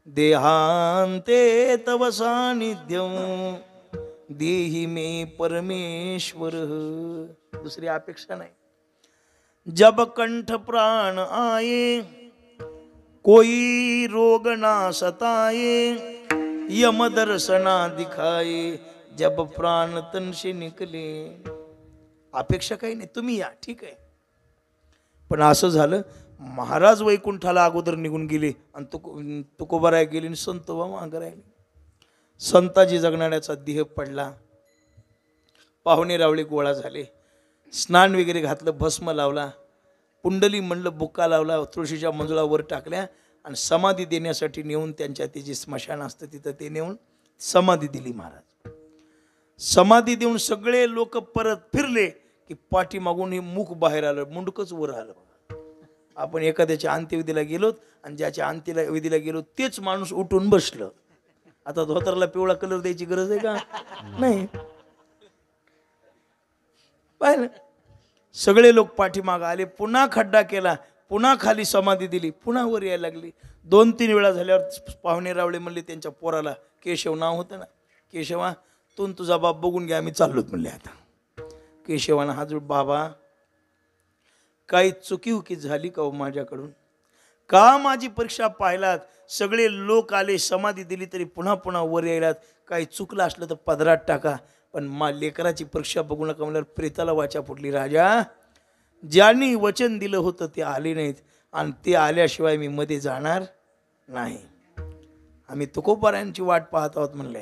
देहांते तव सानिध्यं देहि मे परमेश्वर. दुसरी अपेक्षा नाही. जब कंठ प्राण आए कोई रोग ना सताए, यम दर्शना दिखाए जब प्राण तन से निकले. अपेक्षा काही नाही, तुम्ही या, ठीक आहे. पण असं झालं, महाराज वैकुंठाला अगोदर निघून गेले आणि तुकोबाराय गेले आणि संतोबा मागं राहिले. संताजी जगनाड्याचा देह पडला. पाहुणे रावळे गोळा झाले, स्नान वगैरे घातलं, भस्म लावला, पुंडली म्हणलं, बुक्का लावला, तुळशीच्या मंजुळावर टाकल्या आणि समाधी देण्यासाठी नेऊन त्यांच्या ते जे स्मशान असतं तिथं ते नेऊन समाधी दिली. महाराज समाधी देऊन सगळे लोक परत फिरले की पाठीमागून हे मुख बाहेर आलं, मुंडकच वर आलं. आपण एखाद्याच्या अंत्यविधीला गेलोत आणि ज्याच्या अंत्यविधीला गेलो तेच माणूस उठून बसलं. आता धोतरला पिवळा कलर द्यायची गरज आहे का? नाही. पाहिलं, सगळे लोक पाठीमाग आले, पुन्हा खड्डा केला, पुन्हा खाली समाधी दिली, पुन्हा वर यायला लागली. 2-3 वेळा झाल्यावर पाहुणे रावळे म्हणले त्यांच्या पोराला, केशव नाव होतं ना, केशवा तू तुझा बाप बघून घ्या, आम्ही चाललोत म्हणले. आता केशवानं हाजूळ, बाबा काही चुकीवुकी झाली का हो माझ्याकडून? का माझी परीक्षा पाहिलात? सगळे लोक आले, समाधी दिली तरी पुन्हा पुन्हा वर यायलात. काही चुकलं असलं तर पदरात टाका, पण लेकराची परीक्षा बघू नका म्हणल्यावर प्रेताला वाचा फुटली. राजा, ज्यांनी वचन दिलं होतं ते आले नाहीत आणि ते आल्याशिवाय मी मध्ये जाणार नाही. आम्ही तुकोबारायांची वाट पाहत आहोत म्हणले.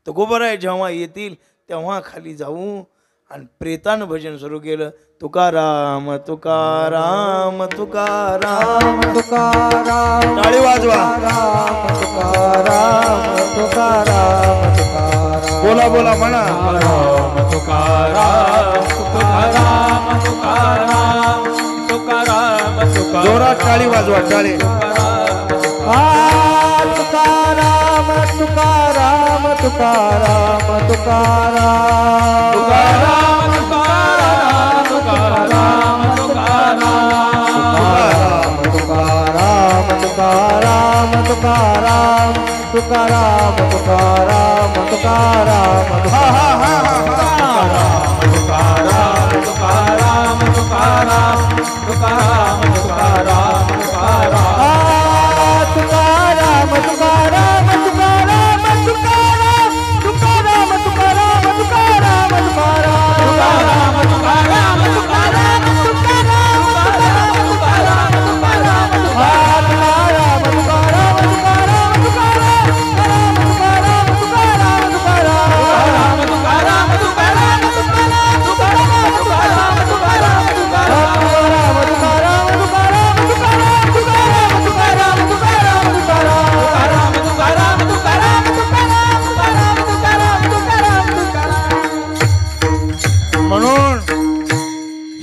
तुकोबाराय जेव्हा येतील तेव्हा खाली जाऊ. आणि प्रेतानं भजन सुरू केलं, तुकाराम तुकाराम तुकाराम तुकाराम. टाळी वाजवा. तुकाराम तुकाराम तुकाराम. बोला बोला म्हणा. तुकाराम तुकाराम तुकाराम तुकाराम तुकाराम. जोरात टाळी वाजवा, टाळी. तुकाराम तुकाराम तुकाराम तुकाराम तुकाराम तुकाराम तुकाराम तुकाराम तुकाराम तुकाराम तुकाराम तुकाराम तुकाराम तुकाराम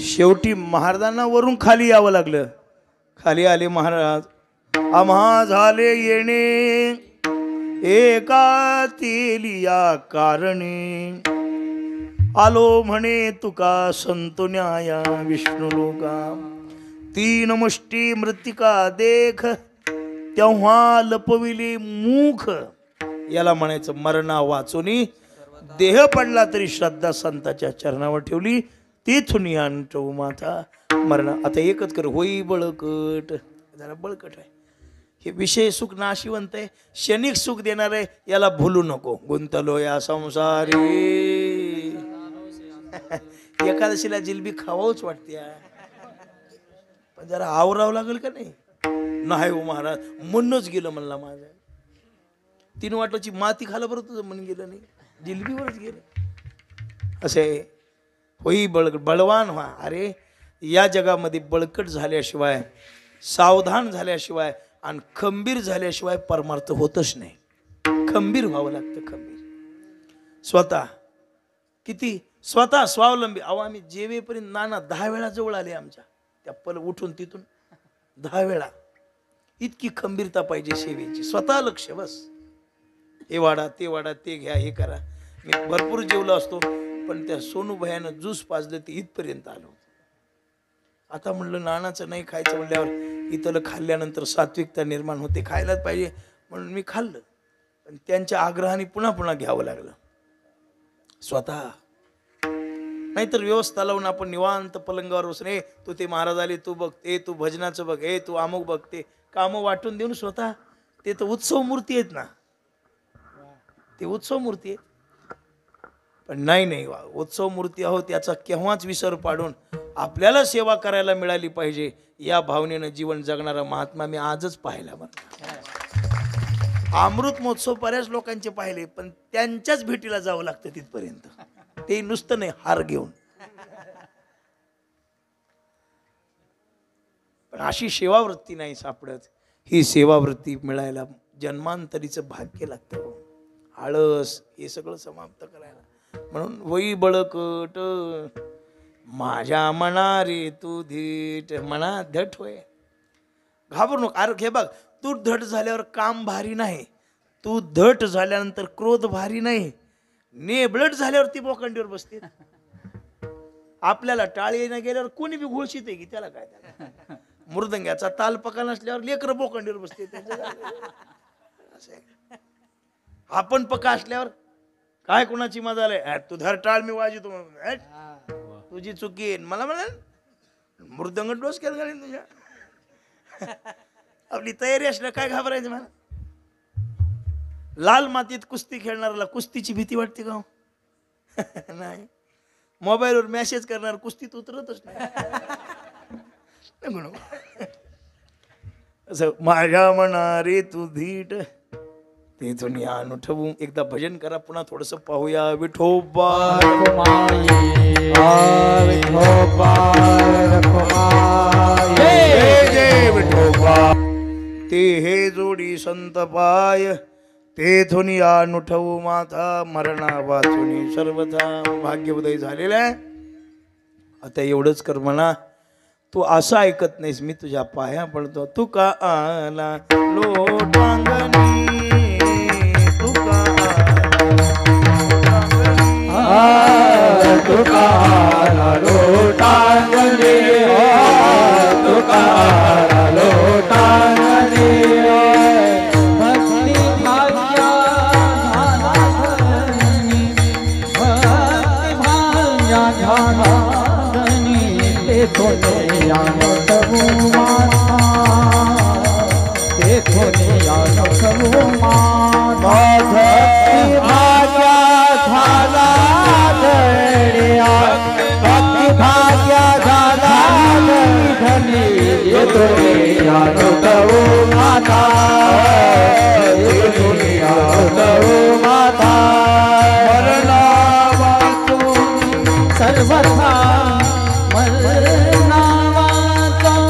शेवटी महाराजांना वरून खाली यावं लागलं. खाली आले महाराज. आम्हा झाले येणे एका तेलिया कारणे, आलो म्हणे तुका संतो न्याया विष्णू लोका. 3 मुष्टी मृत्तिका देख, तेव्हा लपविले मुख. याला म्हणायचं मरणा वाचुनी. देह पडला तरी श्रद्धा संताच्या चरणावर ठेवली, तिथून आणतो माथा मरण. आता एकच कर, होई बळकट. जरा बळकट आहे हे विषय. सुख नाशिवंत आहे, क्षणिक सुख देणार आहे, याला भूलू नको. गुंतलो या संसारी. एकादशीला जिलबी खावाच वाटते, पण जरा आवरावं लागेल का नाही? नाही हो महाराज, म्हणूनच गेलं म्हणला माझं. 3 वाटाची माती खाला बरं, तुझं मन गेलं नाही, जिलबीवरच गेलं. असे होई बळवान व्हा. अरे या जगामध्ये बळकट झाल्याशिवाय, सावधान झाल्याशिवाय आणि खंबीर झाल्याशिवाय परमार्थ होतच नाही. खंबीर व्हावं लागतं, खंबीर. स्वतः किती स्वतः स्वावलंबी. अहो आम्ही जेवेपर्यंत नाना 10 वेळा जवळ आले आमच्या त्या उठून तिथून 10 वेळा. इतकी खंबीरता पाहिजे सेवेची. स्वतः लक्ष बस. हे वाडा ते वाडा, ते घ्या, हे करा. मी भरपूर जेवलो असतो पण त्या सोनू भयानं ज्यूस पाजलं ते इथपर्यंत आलो. आता म्हणलं नानाचं नाही खायचं म्हणल्यावर इथलं खाल्ल्यानंतर सात्विकता निर्माण होते, खायलाच पाहिजे म्हणून मी खाल्लं. पण त्यांच्या आग्रहाने पुन्हा पुन्हा घ्यावं लागलं स्वतः. नाहीतर व्यवस्था लावून आपण निवांत पलंगावर बसून, ए तू ते महाराज आले तू बघ, ए तू भजनाचं बघ, ए तू अमुक बघ, ते कामं वाटून देऊन स्वतः. ते तर उत्सव मूर्ती आहेत ना, ते उत्सव मूर्ती आहेत. पण नाही उत्सव मूर्ती आहोत त्याचा केव्हाच विसर पाडून आपल्याला सेवा करायला मिळाली पाहिजे या भावनेनं जीवन जगणारा महात्मा मी आजच पाहिला. अमृत महोत्सव बऱ्याच लोकांचे पाहिले पण त्यांच्याच भेटीला जावं लागतं तिथपर्यंत. ते नुसतं नाही हार घेऊन. पण अशी सेवावृत्ती नाही सापडत. ही सेवावृत्ती मिळायला जन्मांतरीचं भाग्य लागतं. आळस हे सगळं समाप्त करायला. म्हणून वै बळकट माझ्या मना रे तू धीट. मना धट होय, घाबरू नको. अरे हे बघ, तू धट झाल्यावर काम भारी नाही, तू धट झाल्यानंतर क्रोध भारी नाही. नेबलट झाल्यावर ती बोकांडीवर बसते. आपल्याला टाळी न गेल्यावर कोणी बी घोळशीत आहे की त्याला काय. त्याला मृदंगाचा ताल पका नसल्यावर लेकर बोकांडीवर बसते. आपण पका असल्यावर काय कोणाची मजा आलाय, तू धर टाळ मी वाजतो, तुझी चुकी. मला म्हणाल मृदंग डोसक्यात घालीन तुझ्या. आपली तयारी असल्या काय घाबरायचं. मला लाल मातीत कुस्ती खेळणाऱ्याला कुस्तीची भीती वाटते का? नाही. मोबाईलवर मेसेज करणार कुस्तीत उतरतच नाही. म्हणून असं माझ्या मना रे तू धीट ते तुम्ही अनुठवू. एकदा भजन करा, पुन्हा थोडस पाहूया. विठोबा जय विठोबा. ते हे जोडी संत पाय ते धुनी अनुठवू माथा मरणा वाचुनी सर्वथा. भाग्योदय झालेला आहे. आता एवढंच कर म्हणा. तू असं ऐकत नाहीस, मी तुझ्या पाया पडतो. तू का आला लोटांगणी, तू का आला लोटांगणी, तू का आला लोटांगणी. भक्ती भाग्या झाला धनी, भक्ती भाग्या झाला धनी. ते थोने अनुठवू माथा, ते थोने अनुठवू माथा. भक्ती भाग्या झाला धनिया, भक्ती भाग्या झाला धनी. ते थोने अनुठवू माथा, ते थोने अनुठवू माथा. मरणा वाचून सर्वथा मरणा वाचून.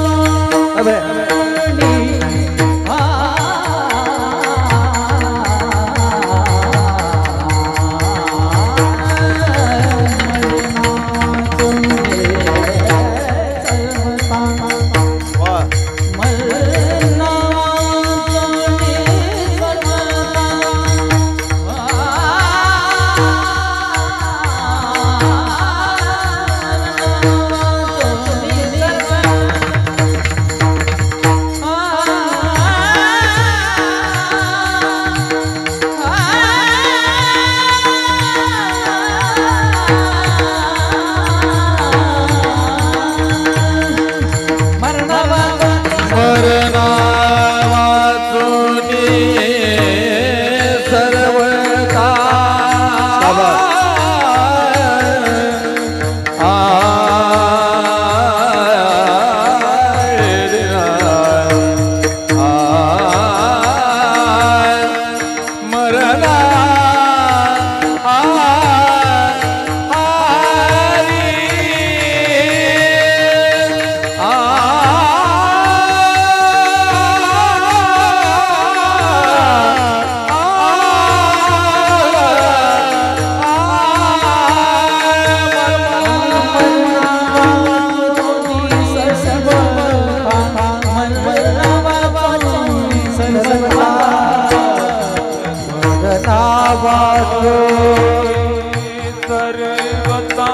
सर्वथा मरना वाचोनी सर्वता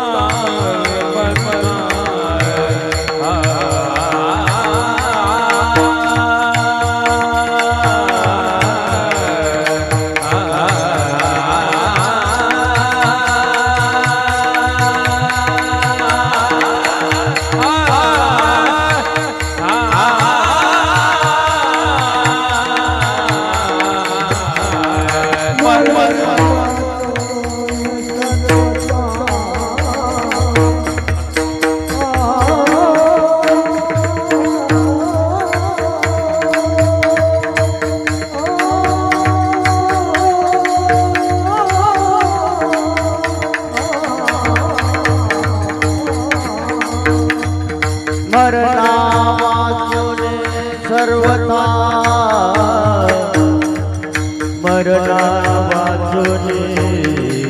मरना वाचोनी सर्वथा मरना वाचोनी सर्वथा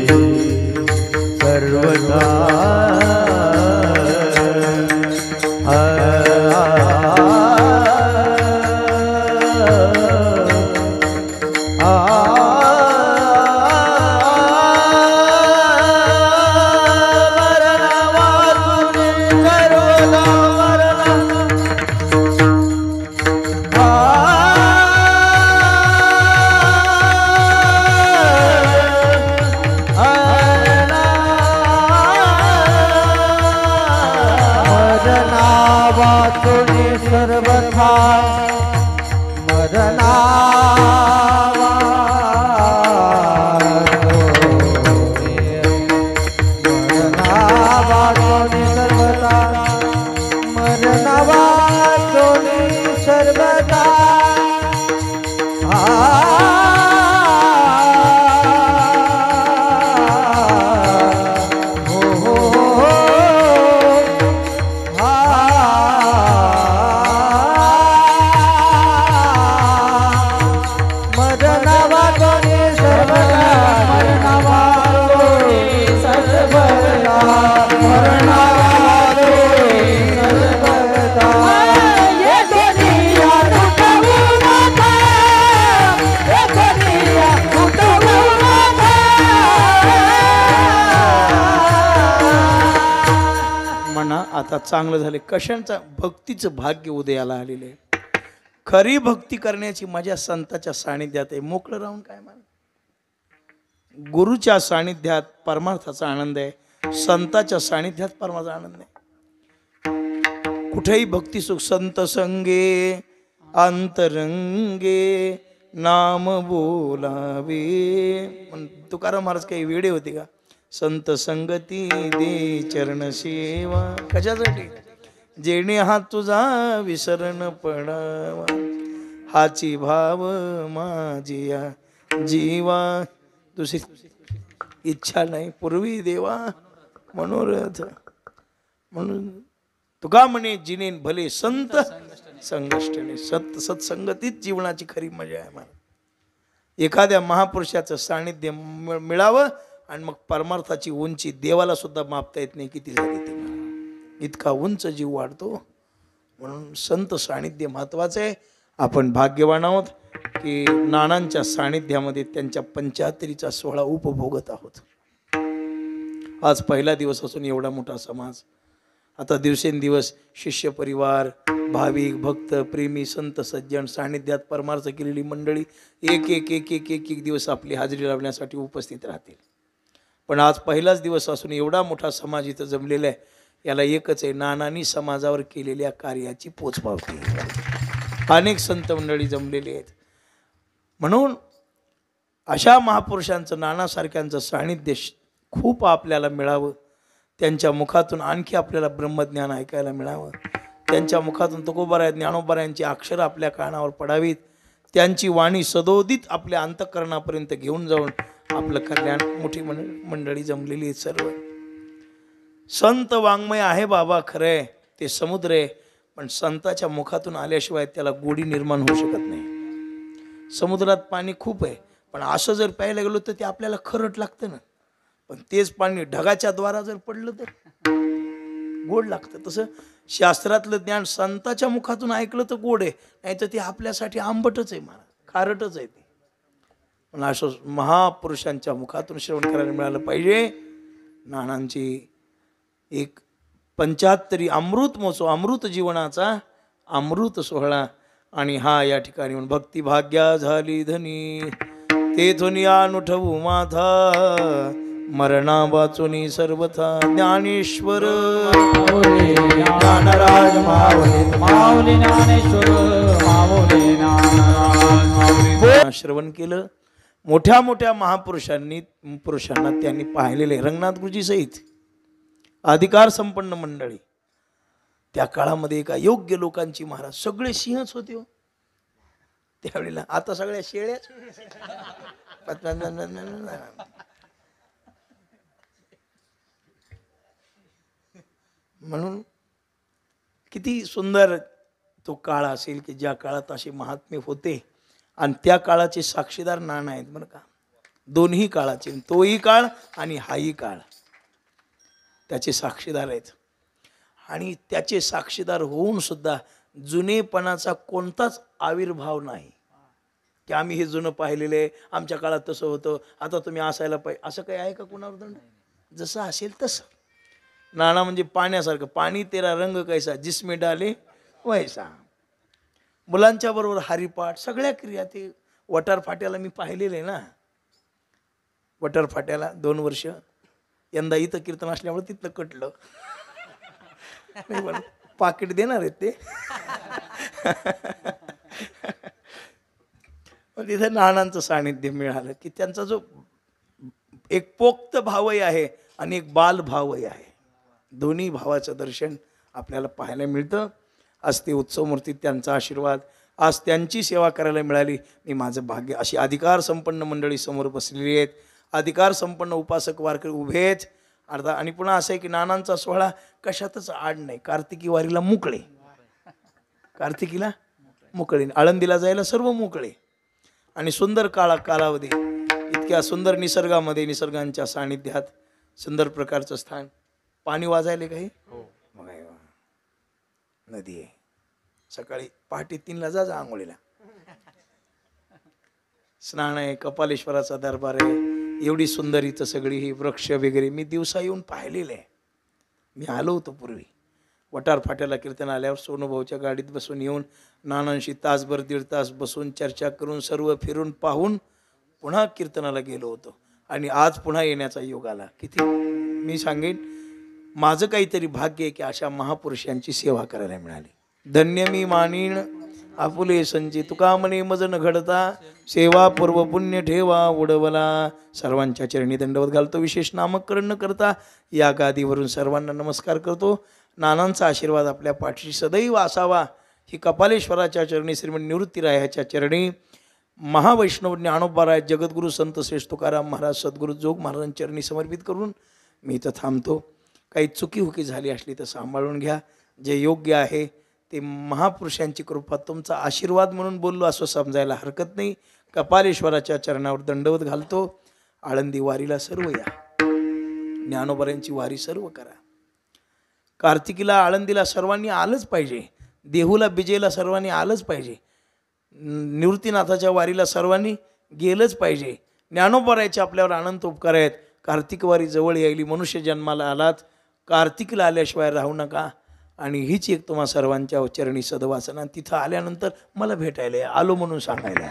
वाचोनी सर्वथा मरना वाचोनी सर्वथा मरना वाचोनी सर्वथा आता चांगलं झाले. कशांचा भक्तीचं भाग्य उदयाला आलेलं आहे. खरी भक्ती करण्याची मजा संताच्या सानिध्यात आहे. मोकळं राहून काय मान. गुरुच्या सानिध्यात परमार्थाचा आनंद आहे. संताच्या सानिध्यात परमाचा आनंद आहे. कुठेही भक्ती सुख. संत संगे अंतरंगे नाम बोलावे. तुकाराम महाराज काही वेडे होते का. संत संगती दे चरण सेवा. कशासाठी. जेणे हा तुझा विसरण पडावा. हाची भाव माझिया जीवा. दुसरी इच्छा नाही पूर्वी देवा मनोरथ. म्हणून तुका म्हणे जिनेन भले संत संगष्टने. सत्संगतीत जीवनाची खरी मजा आहे. मला एखाद्या महापुरुषाचं सानिध्य मिळावं आणि मग परमार्थाची उंची देवाला सुद्धा मापता येत नाही किती झाली ती. इतका उंच जीव वाढतो. म्हणून संत सानिध्य महत्वाचं आहे. आपण भाग्यवान आहोत की नानांच्या सानिध्यामध्ये त्यांच्या 75चा सोहळा उपभोगत आहोत. आज पहिला दिवस असून एवढा मोठा समाज. आता दिवसेंदिवस शिष्य परिवार, भाविक, भक्त, प्रेमी, संत, सज्जन, सानिध्यात परमार्थ केलेली मंडळी एक एक एक एक एक एक दिवस आपली हाजरी लावण्यासाठी उपस्थित राहतील. पण आज पहिलाच दिवस असून एवढा मोठा समाज इथं जमलेला आहे. याला एकच आहे, नानांनी समाजावर केलेल्या कार्याची पोचपावती. अनेक संत मंडळी जमलेले आहेत. म्हणून अशा महापुरुषांचं, नानासारख्यांचं सानिध्य खूप आपल्याला मिळावं. त्यांच्या मुखातून आणखी आपल्याला ब्रह्मज्ञान ऐकायला मिळावं. त्यांच्या मुखातून तुकोबाराय, ज्ञानोबारायांची अक्षरं आपल्या कानावर पडावीत. त्यांची वाणी सदोदित आपल्या अंतःकरणापर्यंत घेऊन जाऊन आपलं कल्याण. मोठी मंडळी जमलेली आहेत सर्व. संत वाङ्मय आहे बाबा, खरंय ते समुद्र आहे. पण संताच्या मुखातून आल्याशिवाय त्याला गोडी निर्माण होऊ शकत नाही. समुद्रात पाणी खूप आहे, पण असं जर प्यायला गेलो तर ते आपल्याला खरट लागतं ना. पण तेच पाणी ढगाच्या द्वारा जर पडलं तर गोड लागतं. तसं शास्त्रातलं ज्ञान संताच्या मुखातून ऐकलं तर गोड आहे, नाही तर ते आपल्यासाठी आंबटच आहे. मला खारटच आहे ते. पण असं महापुरुषांच्या मुखातून श्रवण करायला मिळालं पाहिजे. नानांची एक 75 अमृत महोत्सव, अमृत जीवनाचा अमृत सोहळा. आणि हा या ठिकाणी भक्ती भाग्या झाली धनी, तेथून या नुठवू माथा, मरणा वाचुनी सर्वथा. ज्ञानेश्वर ज्ञानराज माऊली ज्ञानेश्वर माऊली ज्ञानराज. श्रवण केलं. मोठ्या मोठ्या पुरुषांना त्यांनी पाहिलेले. रंगनाथ गुरुजी सहित अधिकार संपन्न मंडळी. त्या काळामध्ये एका योग्य लोकांची महाराज सगळे सिंहच होते हो त्यावेळेला. आता सगळ्या शेळ्याच. म्हणून किती सुंदर तो काळ असेल की ज्या काळात असे महात्मे होते. आणि त्या काळाचे साक्षीदार नाना आहेत बरं का. दोन्ही काळाचे, तोही काळ आणि हाही काळ त्याचे साक्षीदार आहेत. आणि त्याचे साक्षीदार होऊन सुद्धा जुनेपणाचा कोणताच आविर्भाव नाही की आम्ही हे जुनं पाहिलेलं आहे, आमच्या काळात तसं होतं, आता तुम्ही असायला पाहिजे, असं काही आहे का कुणावर दंड? जसं असेल तसं. नाना म्हणजे पाण्यासारखं. पाणी तेरा रंग कैसा जिसमे डाले वैसा. मुलांच्या बरोबर हरिपाठ सगळ्या क्रिया. ते वटार फाट्याला मी पाहिलेलं आहे ना. वटार फाट्याला 2 वर्ष. यंदा इथं कीर्तन असल्यामुळे तिथलं कटलं. पाकिट देणार आहेत ते. तिथे नानांचं सानिध्य मिळालं की त्यांचा जो एक पोक्त भावही आहे आणि एक बाल भावही आहे. दोन्ही भावाचं दर्शन आपल्याला पाहायला मिळतं. आज ते उत्सव मूर्ती, त्यांचा आशीर्वाद, आज त्यांची सेवा करायला मिळाली. मी माझं भाग्य. अशी अधिकार संपन्न मंडळी समोर बसलेली आहेत. अधिकार संपन्न उपासक वारकरी उभे आहेत. आणि पुन्हा असं आहे की नानांचा सोहळा कशातच आड नाही. कार्तिकी वारीला मोकळे, कार्तिकीला मोकळे, आळंदीला जायला सर्व मोकळे. आणि सुंदर कालावधी, इतक्या सुंदर निसर्गामध्ये, निसर्गांच्या सानिध्यात, सुंदर प्रकारचं स्थान. पाणी वाजायले काही नदी आहे. सकाळी पहाटे 3ला जा आंघोळीला. स्नान आहे, कपालेश्वराचा दरबार आहे. एवढी सुंदर इथं सगळी ही वृक्ष वगैरे मी दिवसा येऊन पाहिलेलं आहे. मी आलो होतो पूर्वी. वटार फाट्याला कीर्तन आल्यावर सोनूभाऊच्या गाडीत बसून येऊन नानांशी तासभर 1.5 तास बसून चर्चा करून सर्व फिरून पाहून पुन्हा कीर्तनाला गेलो होतो. आणि आज पुन्हा येण्याचा योग आला. किती मी सांगेन, माझं काहीतरी भाग्य आहे की अशा महापुरुषांची सेवा करायला मिळाली. धन्य मी मानीन आपुले संची, तुका म्हणे मज न घडता, सेवा पूर्व पुण्य ठेवा उडवला. सर्वांच्या चरणी दंडवत घालतो. विशेष नामकरण न करता या गादीवरून सर्वांना नमस्कार करतो. नानांचा आशीर्वाद आपल्या पाठीशी सदैव असावा ही कपालेश्वराच्या चरणी, श्रीमंत निवृत्तीरायाच्या चरणी, महावैष्णव ज्ञानोबाराय जगद्गुरु संत श्रेष्ठ तुकाराम महाराज सद्गुरु जोग महाराजांच्या चरणी समर्पित करून मी इथं थांबतो. काही चुकीहुकी झाली असली तर सांभाळून घ्या. जे योग्य आहे ते महापुरुषांची कृपा, तुमचा आशीर्वाद म्हणून बोललो असं समजायला हरकत नाही. कपालेश्वराच्या चरणावर दंडवत घालतो. आळंदी वारीला सर्व या. ज्ञानोबारायांची वारी सर्व करा. कार्तिकीला आळंदीला सर्वांनी आलंच पाहिजे. देहूला बिजेला सर्वांनी आलंच पाहिजे. निवृत्तीनाथाच्या वारीला सर्वांनी गेलंच पाहिजे. ज्ञानोबारायाचे आपल्यावर अनंत उपकार आहेत. कार्तिक वारी जवळ यायली. मनुष्य जन्माला आलात, कार्तिकीला आल्याशिवाय राहू नका. आणि हीच एक तुम्हा सर्वांच्या चरणी सदवासना. तिथं आल्यानंतर मला भेटायला आलो म्हणून सांगायला.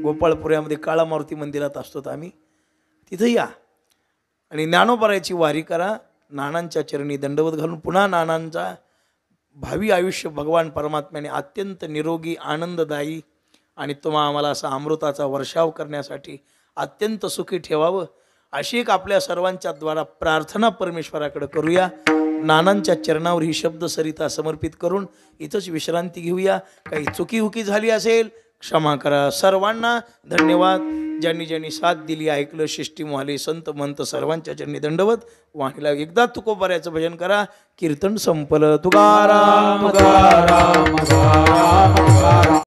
गोपाळपुऱ्यामध्ये काळा मारुती मंदिरात असतो आम्ही, तिथं या आणि ज्ञानोबारायाची वारी करा. नानांच्या चरणी दंडवत घालून पुन्हा नानांचा भावी आयुष्य भगवान परमात्म्याने अत्यंत निरोगी, आनंददायी आणि तुम्हा आम्हाला असा अमृताचा वर्षाव करण्यासाठी अत्यंत सुखी ठेवावं अशी एक आपल्या सर्वांच्या द्वारा प्रार्थना परमेश्वराकडे करूया. नानांच्या चरणावर ही शब्द सरिता समर्पित करून इथंच विश्रांती घेऊया. काही चुकीहुकी झाली असेल क्षमा करा. सर्वांना धन्यवाद. ज्यांनी ज्यांनी साथ दिली, ऐकलं, शिष्टी मोहाले, संत मंत सर्वांच्या चरणी दंडवत. वाणीला एकदा तुकोबाऱ्याचं भजन करा. कीर्तन संपलं. तुकाराम तुकाराम तुकाराम.